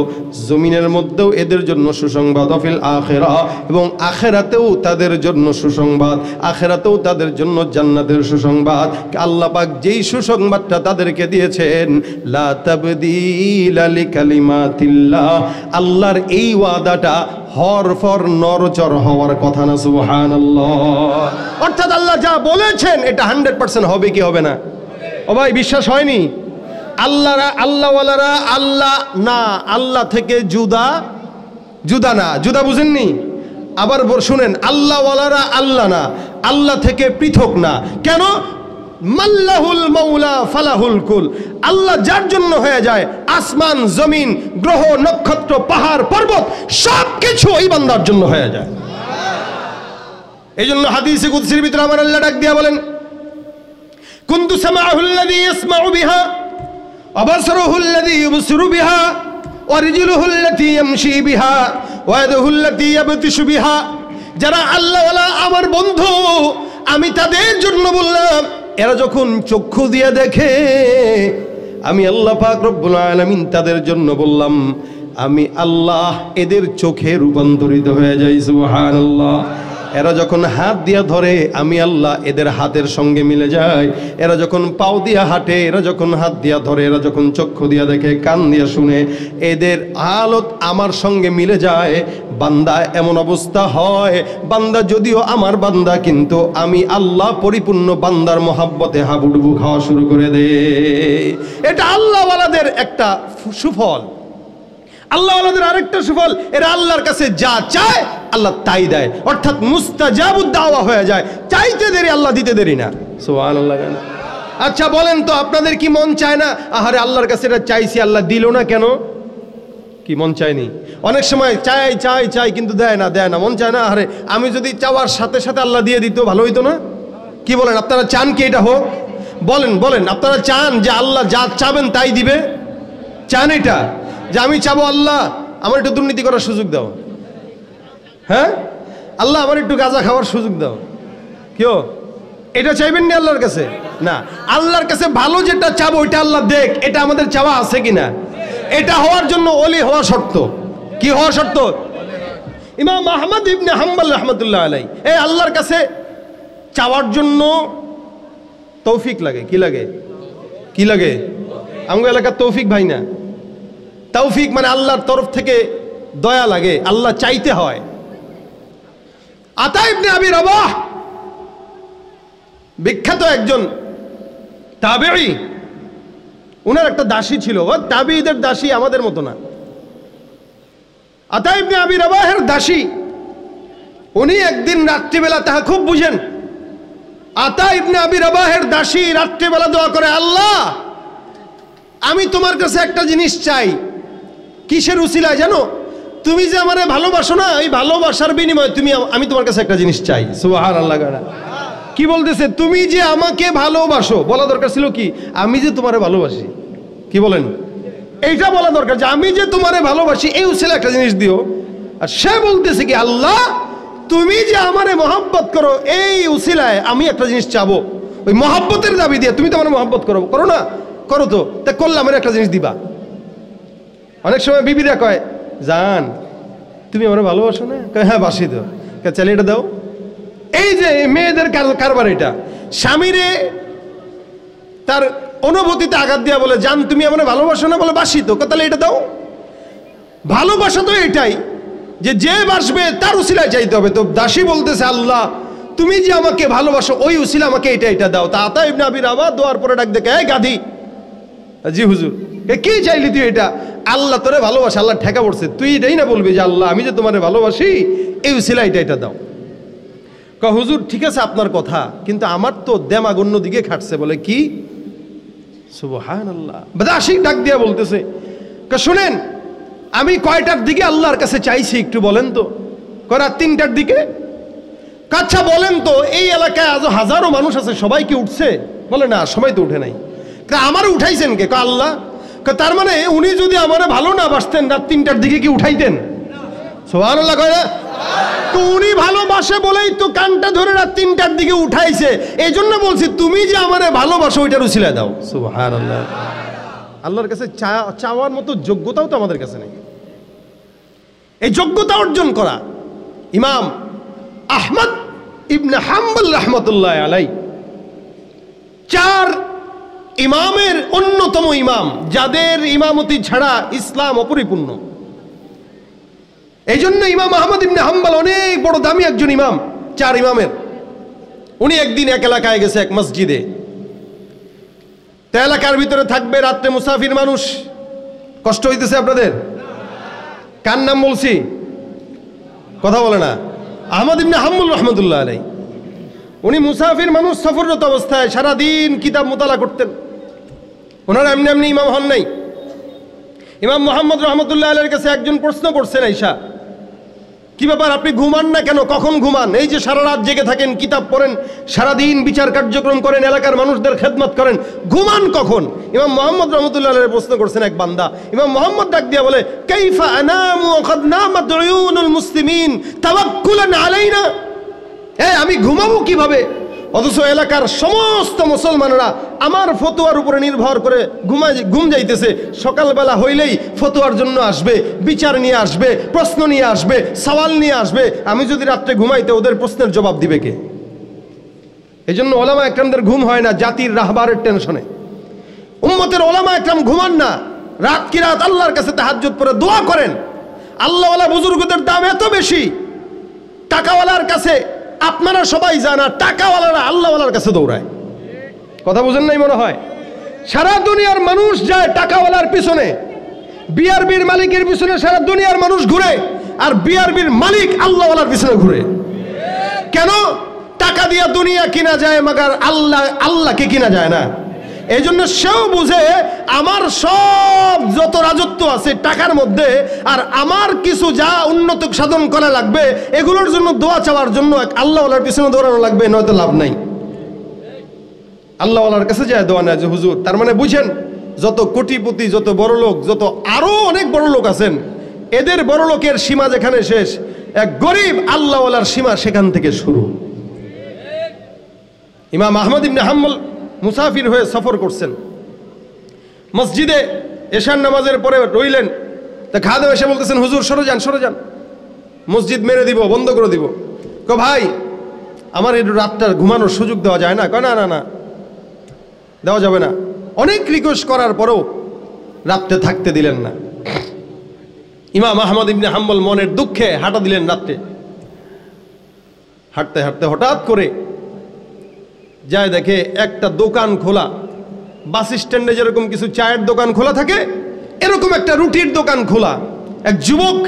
জমিনের মধ্যেও এদের জন্য সুসংবাদ, ফিল আখিরাহ, এবং আখিরাতেও তাদের জন্য সুসংবাদ, আখিরাতেও তাদের জন্য জান্নাতের সুসংবাদ। আল্লাহ পাক যেই সুসংবাদটা তাদেরকে দিয়েছেন, লা তাবদীলা লিকালিমাতিল্লাহ, আল্লাহর এই ওয়াদাটা হরফর নরচর হওয়ার কথা না। সুবহানাল্লাহ। অর্থাৎ আল্লাহ যা বলেছেন এটা 100% হবে কি হবে না? ও ভাই, বিশ্বাস হয়নি? আল্লাহওয়ালারা আল্লাহ না, আল্লাহ থেকে জুদা, জুদা না, জুদা বুঝেননি? আবার শুনেন, আল্লাহওয়ালারা আল্লাহ না, আল্লাহ থেকে পৃথক না। কেন? মাল্লাহুল মাওলা ফালাহুল কুল, আল্লাহ যার জন্য হয়ে যায়, আসমান জমিন গ্রহ নক্ষত্র পাহাড় পর্বত সব কিছু ওই বান্দার জন্য হয়ে যায়। এই জন্য হাদিসে কুদসির ভিতরে আমার আল্লাহ ডাক দিয়া বলেন, কুনতু সামাউল্লাযী ইয়াসমাউ বিহা ওয়া বাসরুহুল্লাযী ইউবসিরু বিহা ওয়া রিজলুহুল্লাতী ইয়ামশী বিহা ওয়া ইয়াদুহুল্লাতী ইয়াবতিশু বিহা। যারা আল্লাহওয়ালা আমার বন্ধু, আমি তাদের জন্য বললাম, এরা যখন চক্ষু দিয়ে দেখে, আমি আল্লাহ পাক রব্বুল আলামিন তাদের জন্য বললাম, আমি আল্লাহ এদের চোখে রূপান্তরিত হয়ে যাই। সুবহানাল্লাহ। এরা যখন হাত দিয়া ধরে, আমি আল্লাহ এদের হাতের সঙ্গে মিলে যায়। এরা যখন পাও দিয়া হাঁটে, এরা যখন হাত দিয়া ধরে, এরা যখন চক্ষু দিয়া দেখে, কান দিয়া শুনে, এদের হালত আমার সঙ্গে মিলে যায়। বান্দা এমন অবস্থা হয়, বান্দা যদিও আমার বান্দা, কিন্তু আমি আল্লাহ পরিপূর্ণ বান্দার মহাব্বতে হাবুডুবু খাওয়া শুরু করে দে। এটা আল্লাহওয়ালাদের একটা সুফল। আল্লাহওয়ালাদের আরেকটা সুফল, এরা আল্লাহর কাছে যা চায় আল্লাহ তাই দেয়। অর্থাৎ মুস্তাজাবুদ দাওয়া হয়ে যায়, চাইতে দেরি আল্লাহ দিতে দেরি না। সুবহানাল্লাহ। আচ্ছা বলেন তো, আপনাদের কি মন চায় না, আহারে আল্লাহর কাছে এটা চাইছি আল্লাহ দিল না কেন? কি মন চায়নি? অনেক সময় চাই চাই চাই কিন্তু দেয় না, দেয় না, মন চায় না, আহারে আমি যদি চাওয়ার সাথে সাথে আল্লাহ দিয়ে দিত ভালো হইতো না? কি বলেন আপনারা, চান কি এটা হোক? বলেন বলেন, আপনারা চান যে আল্লাহ যা চাবেন তাই দিবে? চান এটা যে আমি চাবো আল্লাহ আমার একটু দুর্নীতি করার সুযোগ দাও, হ্যাঁ আল্লাহ আমার একটু গাঁজা খাওয়ার সুযোগ দাও, কেউ এটা চাইবেন না আল্লাহর কাছে? না, আল্লাহর কাছে ভালো যেটা চাবো ওইটা আল্লাহ দেখ, এটা আমাদের চাওয়া আছে কিনা? এটা হওয়ার জন্য ওলি হওয়া শর্ত। কি হওয়া শর্ত? ইমাম আহমদ ইবনে হাম্বল রাহমাতুল্লাহ আলাইহি এই আল্লাহর কাছে চাওয়ার জন্য তৌফিক লাগে। কি লাগে? কি লাগে? আমগো এলাকার তৌফিক ভাই না, তৌফিক মানে আল্লাহর তরফ থেকে দয়া লাগে, আল্লাহ চাইতে হয়। আতা ইবনে আবি রবাহ বিখ্যাত একজন তাবেঈ, উনার একটা দাসী ছিল। ও তাবেঈদের দাসী আমাদের মতো না, আতা ইবনে আবি রাবাহের দাসী, উনি একদিন রাত্রিবেলা, তাহা খুব বুঝেন, আতা ইবনে আবি রাবাহের দাসী রাত্রিবেলা দোয়া করে, আল্লাহ আমি তোমার কাছে একটা জিনিস চাই। কিসের উসিলায় জানো? তুমি যে আমারে ভালোবাসো না, এই ভালোবাসার বিনিময়ে আমি তোমার কাছে একটা জিনিস চাই। সুবহানাল্লাহ। কি বলতেছে? তুমি যে আমাকে ভালোবাসো, বলা দরকার ছিল কি আমি যে তোমারে ভালোবাসি। কি বলেন? এইটা বলা দরকার যে আমি যে তোমারে ভালোবাসি, এই উসিলা একটা জিনিস দিও। আর সে বলতেছে কি, আল্লাহ তুমি যে আমারে মহব্বত করো, এই উসিলায় আমি একটা জিনিস চাবো। ওই মহব্বতের দাবি দিয়ে, তুমি তো আমার মহব্বত করো না, করো তো, তা করলে আমার একটা জিনিস দিবা। অনেক সময় বিবিরা কয়, জান তুমি আমার ভালোবাসো না? হ্যাঁ বাসি তো, চলে এটা দাও। এই যে মেয়েদের কারবার, এটা স্বামীরে তার অনুভূতিতে আঘাত দিয়া বলে, জান তুমি আমার ভালোবাসো না? বলে বাসি তো, তাহলে এটা দাও। ভালোবাসা তো এটাই যে যে বাসবে তার উসিলায় চাইতে হবে। তো দাসী বলতেছে, আল্লাহ তুমি যে আমাকে ভালোবাসো, ওই উসিলা আমাকে এটা দাও। তা আতা ইবনে আবি রাবাহ দোয়ার পরে ডাক দেখে, এই গাধি। জি হুজুর, কি চাইলি তুই? এটা আল্লাহ তোরে ভালোবাসে, আল্লাহ ঠেকা পড়ছে, তুই এটাই না বলবি যে আল্লাহ আমি যে তোমারে ভালোবাসি, এই উসিলা এটা দাও। হুজুর ঠিক আছে আপনার কথা, কিন্তু আমার তো দেমাগ অন্য দিকে খাটছে। বলে কি? সুবহানাল্লাহ। দাসী ডাক দিয়া বলতেছে, শুনেন আমি কয়টার দিকে আল্লাহর কাছে চাইছি একটু বলেন তো? রাত 3টার দিকে। আচ্ছা বলেন তো, এই এলাকায় আজ হাজারো মানুষ আছে, সবাই কি উঠছে? বলে না, সবাই তো উঠে নাই। আমারও উঠাইছেন কে? আল্লাহ। তার মানে উনি যদি আমারে ভালো না বাসতেন, রাত 3টার দিকে কি উঠাইতেন? সুবহানাল্লাহ কয় না? তো উনি ভালোবাসে বলেই তো কানটা ধরে রাত 3টার দিকে উঠাইছে। এই জন্য বলছি তুমি যে আমারে ভালোবাসো, ওইটার উসিলা দাও। সুবহানাল্লাহ। আল্লাহর কাছে চাওয়ার মতো যোগ্যতাও তো আমাদের কাছে নেই। এই যোগ্যতা অর্জন করা ইমাম আহমদ ইবনে হাম্বল রাহমাতুল্লাহ আলাইহি 4 ইমামের অন্যতম ইমাম, যাদের ইমামতি ছাড়া ইসলাম অপরিপূর্ণ। এই জন্য ইমাম আহমদ ইবনে হাম্বল অনেক বড় দামি একজন ইমাম, 4 ইমামের। উনি একদিন এক এলাকায় গেছে, এক মসজিদে। তা এলাকার ভিতরে থাকবে রাত্রে মুসাফির মানুষ। কষ্ট হইতেছে আপনাদের? কার নাম বলছি? কথা বলে না। আহমদ ইবনে হাম্বল রাহমাতুল্লাহ আলাইহি, উনি মুসাফির মানুষ, সফররত অবস্থায় সারাদিন কিতাব মোতালা করতেন। ওনারা এমনি এমনি ইমাম হন নাই। ইমাম মুহাম্মদ রহমতুল্লাহ আলাইহির কাছে একজন প্রশ্ন করছেন, আইসা কি ব্যাপার আপনি ঘুমান না কেন? কখন ঘুমান? এই যে সারা রাত জেগে থাকেন, কিতাব পড়েন, সারাদিন বিচার কার্যক্রম করেন, এলাকার মানুষদের খেদমত করেন, ঘুমান কখন? ইমাম মুহাম্মদ রহমতুল্লাহ আলাইহি প্রশ্ন করছেন এক বান্দা। ইমাম মুহাম্মদ ডাক দিয়া বলে, কাইফা আনামু ওয়া কাদ নামাত উয়ুনুল মুসলিমিন তাওয়াক্কুলান আলাইনা। আমি ঘুমাবো কিভাবে, অথচ এলাকার সমস্ত মুসলমানরা আমার ফতোয়ার উপরে নির্ভর করে ঘুম যাইতেছে। সকালবেলা হইলেই ফতোয়ার জন্য আসবে, বিচার নিয়ে আসবে, প্রশ্ন নিয়ে আসবে, সওয়াল নিয়ে আসবে। আমি যদি রাত্রে ঘুমাইতে, ওদের প্রশ্নের জবাব দিবে কে? এই জন্য ওলামা একরামদের ঘুম হয় না, জাতির রাহবারের টেনশনে। উম্মতের ওলামা একরাম ঘুমান না, রাত কি রাত আল্লাহর কাছে তাহাজ্জুদ পড়ে দোয়া করেন। আল্লাহওয়ালা বুজুর্গদের দাম এত বেশি, টাকাওয়ালার কাছে আপনারা সবাই জানা, টাকাওয়ালারা আল্লাহওয়ালার কাছে দৌড়ায়। কথা বুঝেন নাই মনে হয়? সারা দুনিয়ার মানুষ যায় টাকাওয়ালার পিছনে, বিআরবির মালিকের পিছনে সারা দুনিয়ার মানুষ ঘুরে, আর বিআরবির মালিক আল্লাহওয়ালার পিছনে ঘুরে। কেন? টাকা দিয়া দুনিয়া কিনা যায়, মাগার আল্লাহকে কিনা যায় না। এই জন্য সেও বুঝে আমার সব যত রাজত্ব আছে টাকার মধ্যে, আর আমার কিছু যা উন্নত সাধন করা লাগবে, এগুলোর জন্য দোয়া চাওয়ার জন্য আল্লাহওয়ালার পিছনে দৌড়ানো লাগবে, নয়তো লাভ নাই। আল্লাহওয়ালার কাছে যায় দোয়া নেয় যে হুজুর। তার মানে বুঝেন, যত কোটিপতি, যত বড় লোক, যত আরো অনেক বড় লোক আছেন, এদের বড় লোকের সীমা যেখানে শেষ, এক গরিব আল্লাহওয়ালার সীমা সেখান থেকে শুরু। ইমাম আহমদ ইবনে হাম্বল মুসাফির হয়ে সফর করছেন। মসজিদে এশার নামাজের পরে রইলেন। তা খাদেম এসে বলতেছেন, হুজুর সরে যান, সরে যান, মসজিদ মেরে দিব, বন্ধ করে দিব। ভাই আমার একটু রাতটা ঘুমানোর সুযোগ দেওয়া যায় না? না না না, দেওয়া যাবে না। অনেক রিকোয়েস্ট করার পরেও রাত্রে থাকতে দিলেন না। ইমাম আহমদ ইবনে হাম্বল মনের দুঃখে হাঁটা দিলেন রাত্রে। হাঁটতে হাঁটতে হঠাৎ করে যায় দেখে একটা দোকান খোলা। বাস স্ট্যান্ডে যেরকম কিছু চায়ের দোকান খোলা থাকে, এরকম একটা রুটির দোকান খোলা। এক যুবক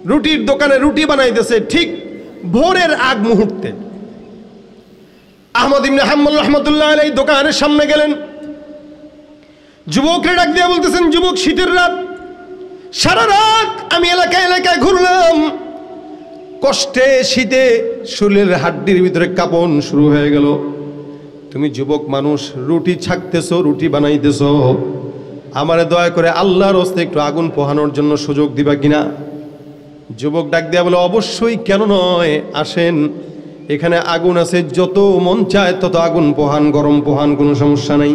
রুটির দোকানে রুটি বানাইতেছে ঠিক ভোরের আগ মুহূর্তে। আহমদ ইবনে হাম্বল রাহমাতুল্লাহ আলাইহি দোকানের সামনে গেলেন, যুবকরা ডাক দিয়ে বলতেছেন, যুবক, শীতের রাত, সারা রাত আমি এলাকায় এলাকায় ঘুরলাম, কষ্টে শীতে শরীরের হাড্ডির ভিতরে কাঁপন শুরু হয়ে গেল, তুমি যুবক মানুষ রুটি ছাকতেছো, রুটি বানাইতেছো, আমারে দয়া করে আল্লাহর হস্তে একটু আগুন পোহানোর জন্য সুযোগ দিবা কিনা? যুবক ডাক দিয়া বলে, অবশ্যই, কেন নয়, আসেন, এখানে আগুন আছে, যত মন চায় তত আগুন পোহান, গরম পোহান, কোনো সমস্যা নাই।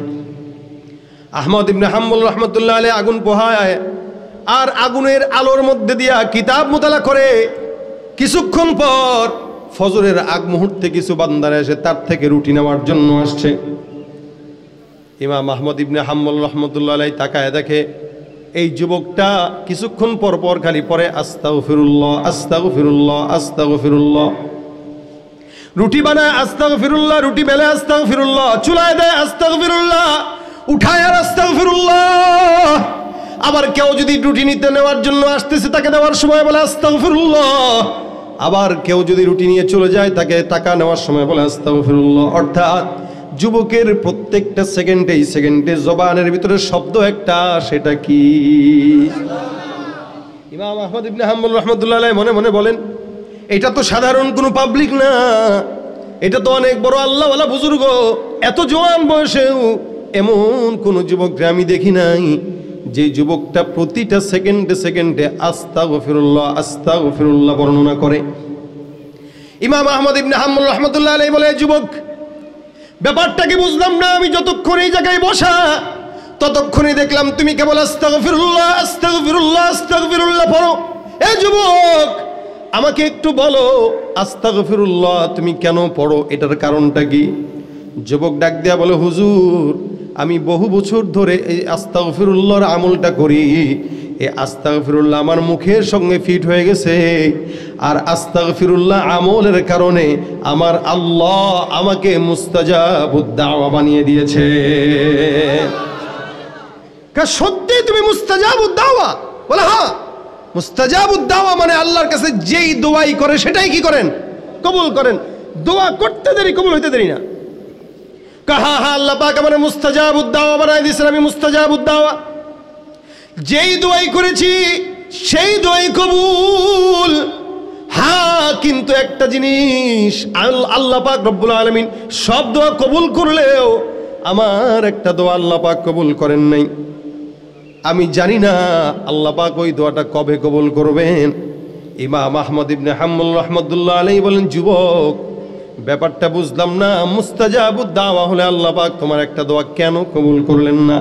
আহমদ ইবনে হাম্বল রাহমাতুল্লাহ আলাইহি আগুন পোহায়, আর আগুনের আলোর মধ্যে দিয়া কিতাব মোতালা করে। কিছুক্ষণ পর ফজরের আগ মুহূর্তে কিছু বান্দারা এসে তার থেকে রুটি নেওয়ার জন্য আসছে। ইমাম আহমদ ইবনে হাম্বল রাহমাতুল্লাহ আলাইহি তাকায় দেখে এই যুবকটা কিছুক্ষণ পর পর খালি পড়ে আস্তাগফিরুল্লাহ, আস্তাগফিরুল্লাহ, আস্তাগফিরুল্লাহ, রুটি বানায় আস্তাগফিরুল্লাহ, রুটি বেলে আস্তাগফিরুল্লাহ, চুলায় দেয় আস্তাগফিরুল্লাহ, উঠায় আর আস্তাগফিরুল্লাহ। আবার কেউ যদি রুটি নিতে নেওয়ার জন্য আসতেছে তাকে দেওয়ার সময় বলে আস্তাগফিরুল্লাহ, আবার কেউ যদি রুটি নিয়ে চলে যায় তাকে টাকা নেওয়ার সময় বলে আস্তাগফিরুল্লাহ। অর্থাৎ যুবকের প্রত্যেকটা সেকেন্ডে জবানের ভিতরে শব্দ একটা, সেটা কি? ইমাম আহমদ ইবনে হাম্বল রাহমাতুল্লাহ আলাইহি মনে মনে বলেন, এটা তো সাধারণ কোনো পাবলিক না, এটা তো অনেক বড় আল্লাহওয়ালা বুজুর্গ। এত জওয়ান বয়সেও এমন কোন যুবককে আমি দেখি নাই যে যুবকটা প্রতিটা সেকেন্ডে আস্তাগফিরুল্লাহ, আস্তাগফিরুল্লাহ বর্ণনা করে। ইমাম আহমদ ইবনে হাম্বল রাহমাতুল্লাহ আলাইহি বলে, যুবক, ব্যাপারটা কি বুঝলাম না, আমি যতক্ষণ এই জায়গায় বসা ততক্ষণই দেখলাম তুমি কেবল আস্তাগফিরুল্লাহ, আস্তাগফিরুল্লাহ, আস্তাগফিরুল্লাহ পড়ো। এ যুবক, আমাকে একটু বলো, আস্তাগফিরুল্লাহ তুমি কেন পড়ো, এটার কারণটা কি? যুবক ডাক দেয়া বলে, হুজুর, আমি বহু বছর ধরে এই আস্তাগফিরুল্লাহর আমলটা করি, এই আস্তাগফিরুল্লাহ আমার মুখের সঙ্গে ফিট হয়ে গেছে, আর আস্তাগফিরুল্লাহ আমলের কারণে আমার আল্লাহ আমাকে মুস্তাজাবুদ দাওয়া বানিয়ে দিয়েছে। সত্যি তুমি মুস্তাজাবুদ দাওয়া? বলে হ্যাঁ, মুস্তাজাবুদ দাওয়া মানে আল্লাহর কাছে যেই দোয়াই করে সেটাই কি করেন? কবুল করেন। দোয়া করতে দেরি, কবুল হইতে দেরি না। কাহা হা আল্লাহ পাক আমার মুস্তাজাবুদ দাওয়া বানাই দিয়েছেন, আমি মুস্তাজাবুদ দাওয়া, যেই দোয়াই করেছি সেই দোয়াই কবুল। হ্যাঁ, কিন্তু একটা জিনিস, আল্লাহ পাক রব্বুল আলামিন সব দোয়া কবুল করলেও আমার একটা দোয়া আল্লাহ পাক কবুল করেন নাই। আমি জানি না আল্লাহ পাক ওই দোয়াটা কবে কবুল করবেন। ইমাম আহমদ ইবনে হাম্বল রাহমাতুল্লাহ আলাইহি বলেন, যুবক, ব্যাপারটা বুঝলাম না, মুস্তাজাবুদ দাওয়া হলে আল্লাহ পাক তোমার একটা দোয়া কেন কবুল করলেন না?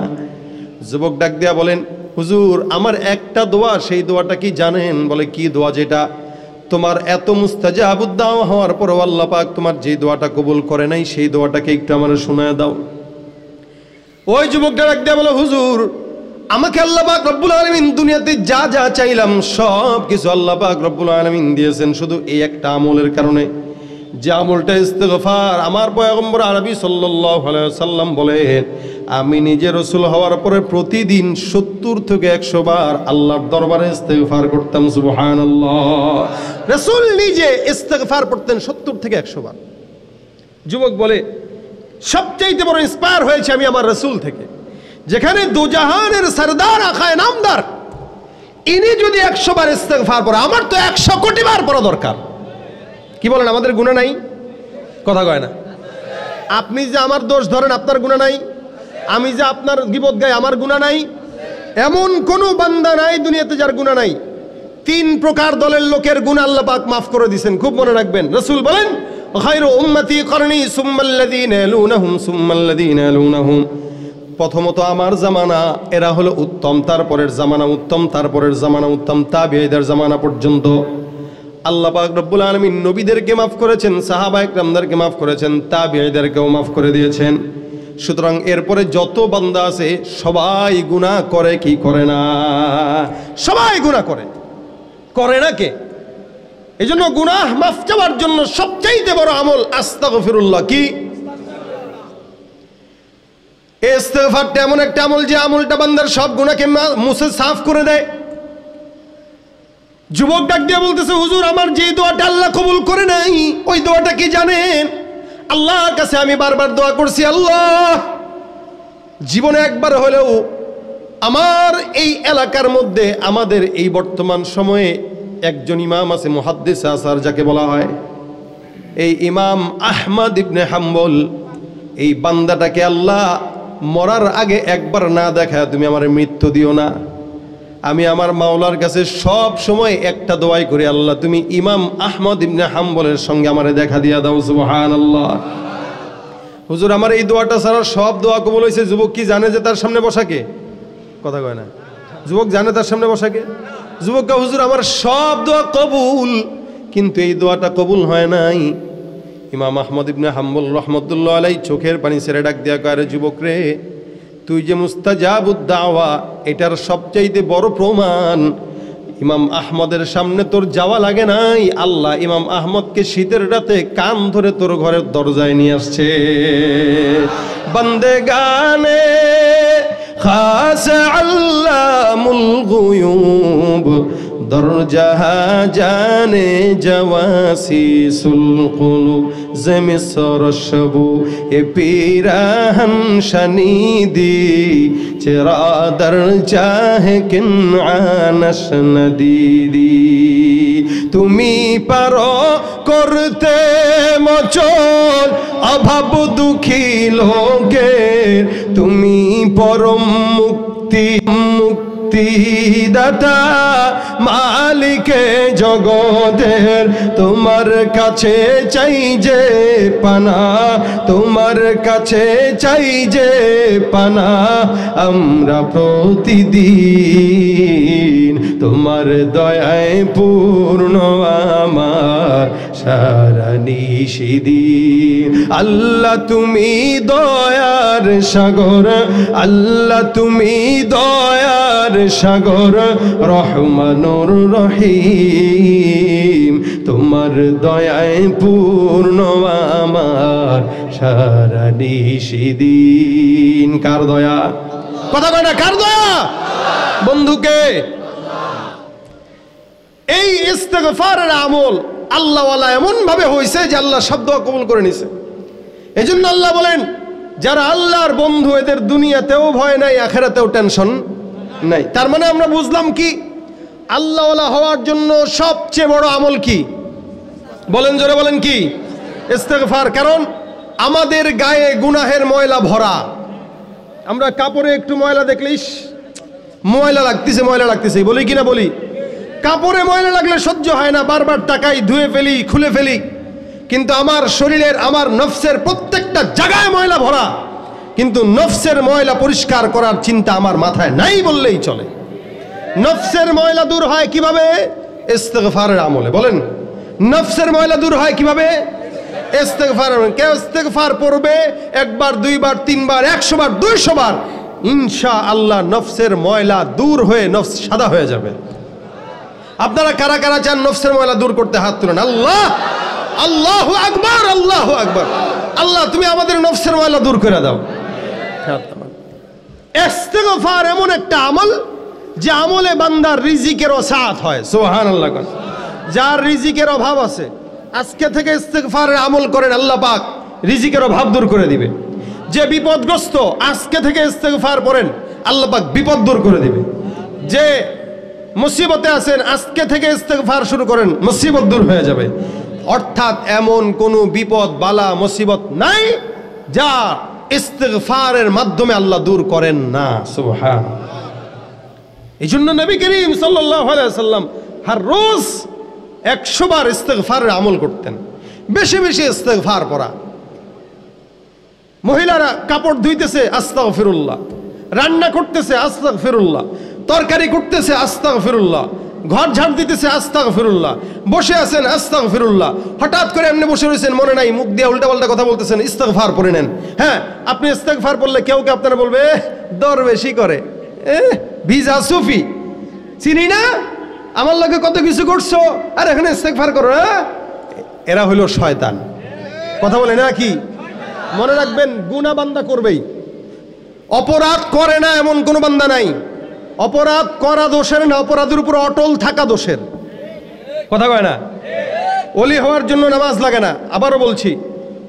যুবক ডাক দিয়া বলেন, হুজুর, আমার একটা দোয়া, সেই দোয়াটা কি জানেন? বলে, কি দোয়া? যেটা তোমার এত মুস্তাজাবুদ দাওয়া হওয়ার পরও আল্লাহ পাক তোমার যে দোয়াটা কবুল করে নাই, সেই দোয়াটাকে একটু আমার শোনায় দাও। ওই যুবকটা ডাক দিয়া বলে, হুজুর, আমাকে আল্লাহ পাক রব্বুল আলামিন দুনিয়াতে যা যা চাইলাম সব কিছু আল্লাহ পাক রব্বুল আলামিন দিয়েছেন, শুধু এই একটা আমলের কারণে, যে আমলটা ইস্তেগফার। আমার পয়গম্বর আরবি সাল্লাল্লাহু আলাইহি ওয়াসাল্লাম বলেন, আমি নিজে রাসূল হওয়ার পরে প্রতিদিন 70 থেকে 100 বার আল্লাহর দরবারে ইস্তেগফার করতাম। সুবহানাল্লাহ। রাসূল নিজে ইস্তেগফার পড়তেন 70 থেকে 100 বার। যুবক বলে, সবচেয়ে বড় ইন্সপায়ার হয়েছে আমি আমার রাসূল থেকে, যেখানে দুজাহানের সরদার আখায়ে নামদার, ইনি যদি 100 বার ইস্তেগফার পড়ে, আমার তো 100 কোটি বার পড়া দরকার। কি বলেন, আমাদের গুনাহ নাই? কথা কয় না। আপনি যে আমার দোষ ধরেন, আপনার গুনাহ নাই? আমি যে আপনার গীবত গাই, আমার গুনাহ নাই? এমন কোন বান্দা নাই দুনিয়াতে যার গুনাহ নাই। 3 প্রকার দলের লোকের গুনাহ আল্লাহ পাক মাফ করে দিয়েছেন, খুব মনে রাখবেন। রাসূল বলেন, খায়রু উম্মতি করনি সুম্মাল্লাযীনা ইয়ালুনাহুম সুম্মাল্লাযীনা ইয়ালুনাহুম। প্রথমত আমার জামানা, এরা হলো উত্তম, তারপরের জামানা উত্তম, তারপরের জামানা উত্তম, তাবিঈদের জামানা পর্যন্ত। আল্লাহ পাক রব্বুল আলামিন নবীদেরকে মাফ করেছেন, সাহাবায়ে কেরামদেরকে মাফ করেছেন, তাবিঈদেরকেও মাফ করে দিয়েছেন। সুতরাং এরপরে যত বান্দা আছে সবাই গুনাহ করে কি করে না? সবাই গুনাহ করে, করে না কে? এজন্য গুনাহ মাফ চাওয়ার জন্য সবচেয়ে বড় আমল আস্তাগফিরুল্লাহ। কি? ইস্তেগফারটা এমন একটা আমল যে আমলটা বান্দার সব গুনাহকে মুছে সাফ করে দেয়। যুবক ডাক দিয়ে বলতেছে, হুজুর আমার যে দোয়াটা আল্লাহ কবুল করে নাই, ওই দোয়াটা কি জানেন? আল্লাহর কাছে আমি বারবার দোয়া করছি, আল্লাহ জীবনে একবার হলেও আমার এই এলাকার মধ্যে, আমাদের এই বর্তমান সময়ে একজন ইমাম আছে, মুহাদ্দিস আসার যাকে বলা হয়, এই ইমাম আহমদ ইবনে হাম্বল, এই বান্দাটাকে আল্লাহ মরার আগে একবার না দেখায় তুমি আমার মৃত্যু দিও না। আমি আমার মাওলার কাছে সব সময় একটা দোয়াই করি, আল্লাহ তুমি ইমাম আহমদ ইবনে হাম্বলের সঙ্গে আমারে দেখা দিয়া দাও। সুবহানাল্লাহ। হুজুর আমার এই দোয়াটা ছাড়া সব দোয়া কবুল হয়েছে। যুবক কি জানে যে তার সামনে বসাকে? কথা কয় না। যুবক জানে তার সামনে বসাকে? যুবককে, হুজুর আমার সব দোয়া কবুল, কিন্তু এই দোয়াটা কবুল হয় নাই। ইমাম আহমদ ইবনে হাম্বল রহমতুল্লাহ আলাই চোখের পানি ছেড়ে ডাক দিয়া কয়, যুবক রে, তুই যে মুস্তাজাবুদ দাওয়া, এটার সবচাইতে বড় প্রমাণ ইমাম আহমদের সামনে তোর যাওয়া লাগে নাই। আল্লাহ ইমাম আহমদকে শীতের রাতে কান ধরে তোর ঘরের দরজায় নিয়ে আসছে। বন্দে গানে খাস আল্লামুল গুয়ুব দরজা জানে জওয়াসিসুল কুলুব জমি সরশবু এ পিরাহন শনিদি চেরা দরজা হে কিন আনশ নদীদি। তুমি পারো করতে মচল অভাব দুঃখী লোকের, তুমি পরম মুক্তি মুক্তিদাতা মালিকে জগতের। তোমার কাছে চাই যে পানা, তোমার কাছে চাই যে পানা, আমরা প্রতিদিন তোমার দয়ায় পূর্ণ আমার সারা নিশিদিন। আল্লাহ তুমি দয়ার সাগর, আল্লাহ তুমি দয়ার সাগর, রহমানুর রহিম, তোমার দয়ায় পূর্ণ আমার সারা নিশিদিন। কার দয়া? কথা কয় না, কার দয়া? বন্ধুকে এই ইস্তেগফারের আমল আল্লাহওয়ালা এমন ভাবে হয়েছে যে আল্লাহ সব দোয়া কবুল করে নিছে। এই জন্য আল্লাহ বলেন, যারা আল্লাহর বন্ধু এদের দুনিয়াতেও ভয় নাই, আখেরাতেও টেনশন নাই। তার মানে আমরা বুঝলাম কি, আল্লাহওয়ালা হওয়ার জন্য সবচেয়ে বড় আমল কি? বলেন, জোরে বলেন কি? ইস্তেগফার। কারণ আমাদের গায়ে গুনাহের ময়লা ভরা। আমরা কাপড়ে একটু ময়লা দেখলে ময়লা লাগতেছে, ময়লা লাগতেছে বলি কিনা বলি? কাপড়ে ময়লা লাগলে সহ্য হয় না, বারবার টাকাই ধুয়ে ফেলি, খুলে ফেলি। কিন্তু আমার শরীরের, আমার নফসের প্রত্যেকটা জায়গায় ময়লা ভরা, কিন্তু নফসের ময়লা পরিষ্কার করার চিন্তা আমার মাথায় নাই বললেই চলে। নফসের ময়লা দূর হয় কিভাবে? ইস্তেগফারের আমলে। বলেন, নফসের ময়লা দূর হয় কিভাবে? ইস্তেগফার। কেউ ইস্তেগফার পড়বে একবার, দুইবার, তিনবার, 100 বার, 200 বার, ইনশাআল্লাহ নফসের ময়লা দূর হয়ে নফস সাদা হয়ে যাবে। আপনারা কারা কারা চান নফসের ময়লা দূর করতে? হাত তুলেন। আল্লাহ, আল্লাহু আকবার, আল্লাহু আকবার। আল্লাহ তুমি আমাদের নফসের ময়লা দূর করে দাও। ইস্তেগফার এমন একটা আমল যে আমলে বান্দার রিজিকের ওসাআত হয়। সুবহানাল্লাহ। যার রিজিকের অভাব আছে, আজকে থেকে ইস্তেগফারের আমল করেন, আল্লাহ পাক রিজিকের অভাব দূর করে দিবে। যে বিপদগ্রস্ত, আজকে থেকে ইস্তেগফার পড়েন, আল্লাহ পাক বিপদ দূর করে দিবে। যে মুসিবতে আছেন, আজকে থেকে ইস্তেগফার শুরু করেন, মুসিবত দূর হয়ে যাবে। অর্থাৎ এমন কোন বিপদ, বালা, মুসিবত নাই যা ইস্তেগফারের মাধ্যমে আল্লাহ দূর করেন না। সুবহানাল্লাহ। এই জন্য নবী করিম সাল্লাল্লাহু আলাইহি ওয়াসাল্লাম হর রোজ 100 বার ইস্তেগফারের আমল করতেন। বেশি বেশি ইস্তেগফার পড়া। মহিলারা কাপড় ধুইতেছে, আস্তাগফিরুল্লাহ। রান্না করতেছে, আস্তাগফিরুল্লাহ। তরকারি করতেছে, আস্তাগফিরুল্লাহ। ঘর ঝাড় দিতেছে, আস্তাগফিরুল্লাহ। বসে আছেন, আস্তাগফিরুল্লাহ। হঠাৎ করে এমনি বসে রয়েছেন, মনে নাই, মুখ দিয়ে উল্টাপাল্টা কথা বলতেছেন, ইস্তেগফার পড়ে নেন। হ্যাঁ, আপনি ইস্তেগফার পড়লে কেউ কে আপনারা বলবে দরবেশি করে, ভিজা সুফি, চিনি না, আমার লগে কত কিছু করছো, আর এখানে ইস্তেগফার করো। এরা হইল শয়তান। কথা বলে না কি? মনে রাখবেন, গুনাহ বান্দা করবেই। অপরাধ করে না এমন কোন বান্দা নাই। অপরাধ করা দোষের না, অপরাধের উপর অটল থাকা দোষের। কথা কয় না? ওলি হওয়ার জন্য নামাজ লাগে না। আবারও বলছি,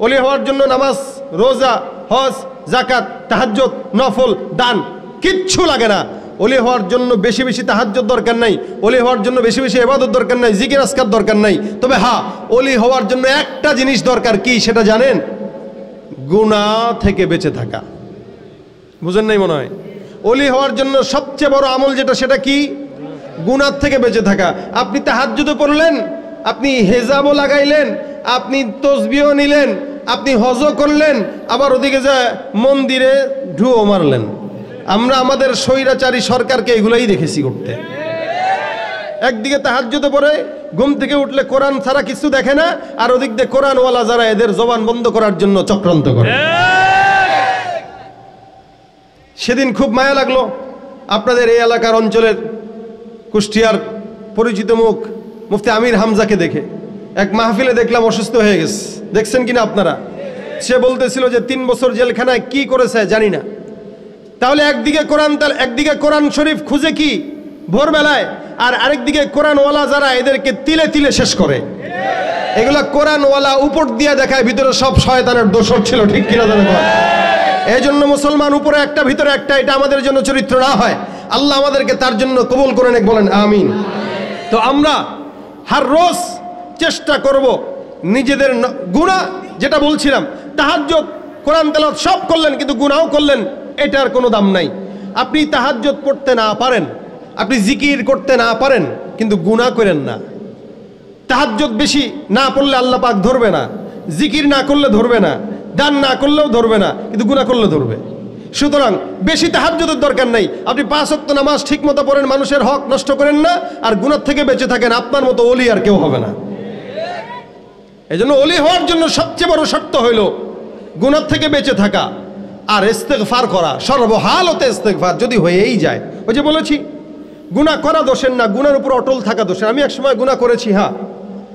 ওলি হওয়ার জন্য নামাজ, রোজা, হজ, যাকাত, তাহাজ্জুদ, নফল, দান কিচ্ছু লাগে না। ওলি হওয়ার জন্য বেশি বেশি তাহাজ্জুদ দরকার নাই, ওলি হওয়ার জন্য বেশি বেশি ইবাদত দরকার নাই, জিকির আজকার দরকার নাই। তবে হ্যাঁ, ওলি হওয়ার জন্য একটা জিনিস দরকার, কি সেটা জানেন? গুনাহ থেকে বেঁচে থাকা। বুঝেন নাই মনে হয়? ওলি হওয়ার জন্য সবচেয়ে বড় আমল যেটা, সেটা কি? গুনাহ থেকে বেঁচে থাকা। আপনি তাহাজ্জুদও পড়লেন, আপনি হেজাবও লাগাইলেন, আপনি তসবিহও নিলেন, আপনি হজও করলেন, আবার ওদিকে যায় মন্দিরে ঢুও মারলেন। আমরা আমাদের স্বৈরাচারী সরকারকে এগুলাই দেখেছি করতে। একদিকে তাহাজ্জুদে পড়ে, ঘুম থেকে উঠলে কোরআন ছাড়া কিছু দেখে না, আর ওদিক দিয়ে কোরআনওয়ালা যারা এদের জবান বন্ধ করার জন্য চক্রান্ত করে। সেদিন খুব মায়া লাগলো আপনাদের এই এলাকার অঞ্চলের কুষ্টিয়ার পরিচিত মুখ মুফতি আমির হামজাকে দেখে। এক মাহফিলে দেখলাম অসুস্থ হয়ে গেছে, দেখছেন কিনা আপনারা? সে বলতেছিল যে 3 বছর জেলখানায় কি করেছে জানি না। তাহলে একদিকে কোরআন শরীফ খুঁজে কি ভোরবেলায়, আর আরেকদিকে কোরআনওয়ালা যারা এদেরকে তিলে তিলে শেষ করে। এগুলা কোরআনওয়ালা উপর দিয়ে দেখায় ভিতরে সব শয়তানের দোসর ছিল, ঠিক কিনা জানেন? এই জন্য মুসলমান উপরে একটা ভিতরে একটা, এটা আমাদের জন্য চরিত্র না হয়। আল্লাহ আমাদেরকে তার জন্য কবুল করে নেক, বলেন আমিন। তো আমরা হার রোজ চেষ্টা করব নিজেদের গুনাহ, যেটা বলছিলাম, তাহাজ্জুদ, কোরআন তেলাওয়াত সব করলেন কিন্তু গুনাহও করলেন, এটার কোনো দাম নাই। আপনি তাহাজ্জুদ পড়তে না পারেন, আপনি জিকির করতে না পারেন, কিন্তু গুনাহ করেন না। তাহাজ্জুদ বেশি না পড়লে আল্লাহ পাক ধরবে না, জিকির না করলে ধরবে না, দান না করলেও ধরবে না, কিন্তু গুনাহ করলে ধরবে। সুতরাং বেশি তাহাজ্জুদের দরকার নাই। আপনি 5 ওয়াক্ত নামাজ ঠিক মতো পড়েন, মানুষের হক নষ্ট করেন না, আর গুনাহ থেকে বেঁচে থাকেন, আপনার মতো ওলি আর কেউ হবে না। এই জন্য ওলি হওয়ার জন্য সবচেয়ে বড় শর্ত হইল গুনাহ থেকে বেঁচে থাকা আর ইস্তেগফার করা, সর্বহালতে ইস্তেগফার যদি হয়েই যায়। ওই যে বলেছি, গুনাহ করা দোষের না, গুনার উপর অটল থাকা দোষের। আমি এক সময় গুনাহ করেছি, হ্যাঁ,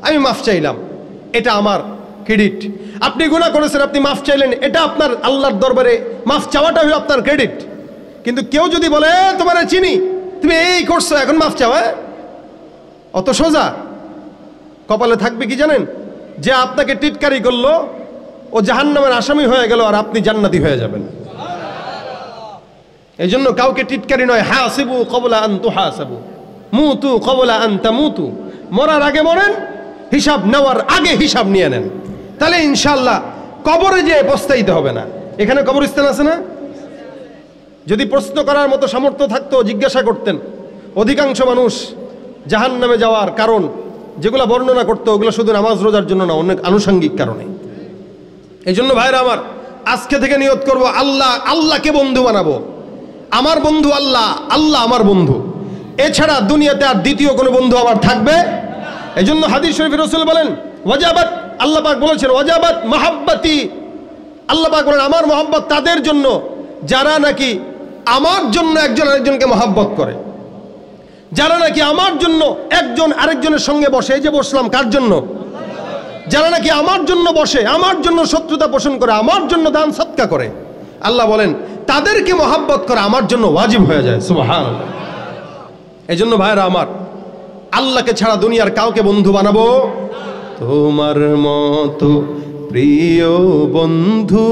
আমি মাফ চাইলাম, এটা আমার ক্রেডিট। আপনি গুনাহ করেছেন, আপনি মাফ চাইলেন, এটা আপনার আল্লাহর দরবারে মাফ চাওয়াটা হলো আপনার ক্রেডিট। কিন্তু কেউ যদি বলে তোমারে চিনি, তুমি এই করছো, এখন মাফ চাও, অত সোজা? কপালে থাকবে কি জানেন? যে আপনাকে টিটকারি করলো ও জাহান্নামের আসামি হয়ে গেল, আর আপনি জান্নাতি হয়ে যাবেন। এই জন্য কাউকে টিটকারি নয়, হাসিবু ক্বাবলা আন তুহাসাবু, মুতু ক্বাবলা আন তামুতু। মরার আগে মরেন, হিসাব নেওয়ার আগে হিসাব নিয়ে নেন, তাহলে ইনশাআল্লাহ কবরে যেয়ে পস্তাইতে হবে না। এখানে কবরস্থান আছে না? যদি প্রশ্ন করার মতো সামর্থ্য থাকতো, জিজ্ঞাসা করতেন। অধিকাংশ মানুষ জাহান্নামে যাওয়ার কারণ যেগুলো বর্ণনা করতো, ওগুলো শুধু নামাজ রোজার জন্য না, অনেক আনুষঙ্গিক কারণে। এই জন্য ভাইরা আমার, আজকে থেকে নিয়ত করব, আল্লাহকে বন্ধু বানাবো। আমার বন্ধু আল্লাহ, আল্লাহ আমার বন্ধু। এছাড়া দুনিয়াতে আর দ্বিতীয় কোনো বন্ধু আমার থাকবে। এই জন্য হাদিস শরীফে রাসূল বলেন, ওয়াজাবাত, আল্লাহ পাক বলেছেন, ওয়াজাবাত মাহাব্বাতি, আল্লাহ পাক বলেন আমার মহব্বত তাদের জন্য যারা নাকি আমার জন্য একজন আরেকজনকে মহব্বত করে, যারা নাকি আমার জন্য একজন আরেকজনের সঙ্গে বসে। এই যে বসলাম কার জন্য? যারা নাকি আমার জন্য বসে, আমার জন্য শত্রুতা পোষণ করে, আমার জন্য দান সৎকা করে, আল্লাহ বলেন তাদেরকে মহব্বত করা আমার জন্য ওয়াজিব হয়ে যায়। সুবহানাল্লাহ। এই জন্য ভাইরা আমার, আল্লাহকে ছাড়া দুনিয়ার কাউকে বন্ধু বানাবো। তোমার মতো প্রিয় বন্ধু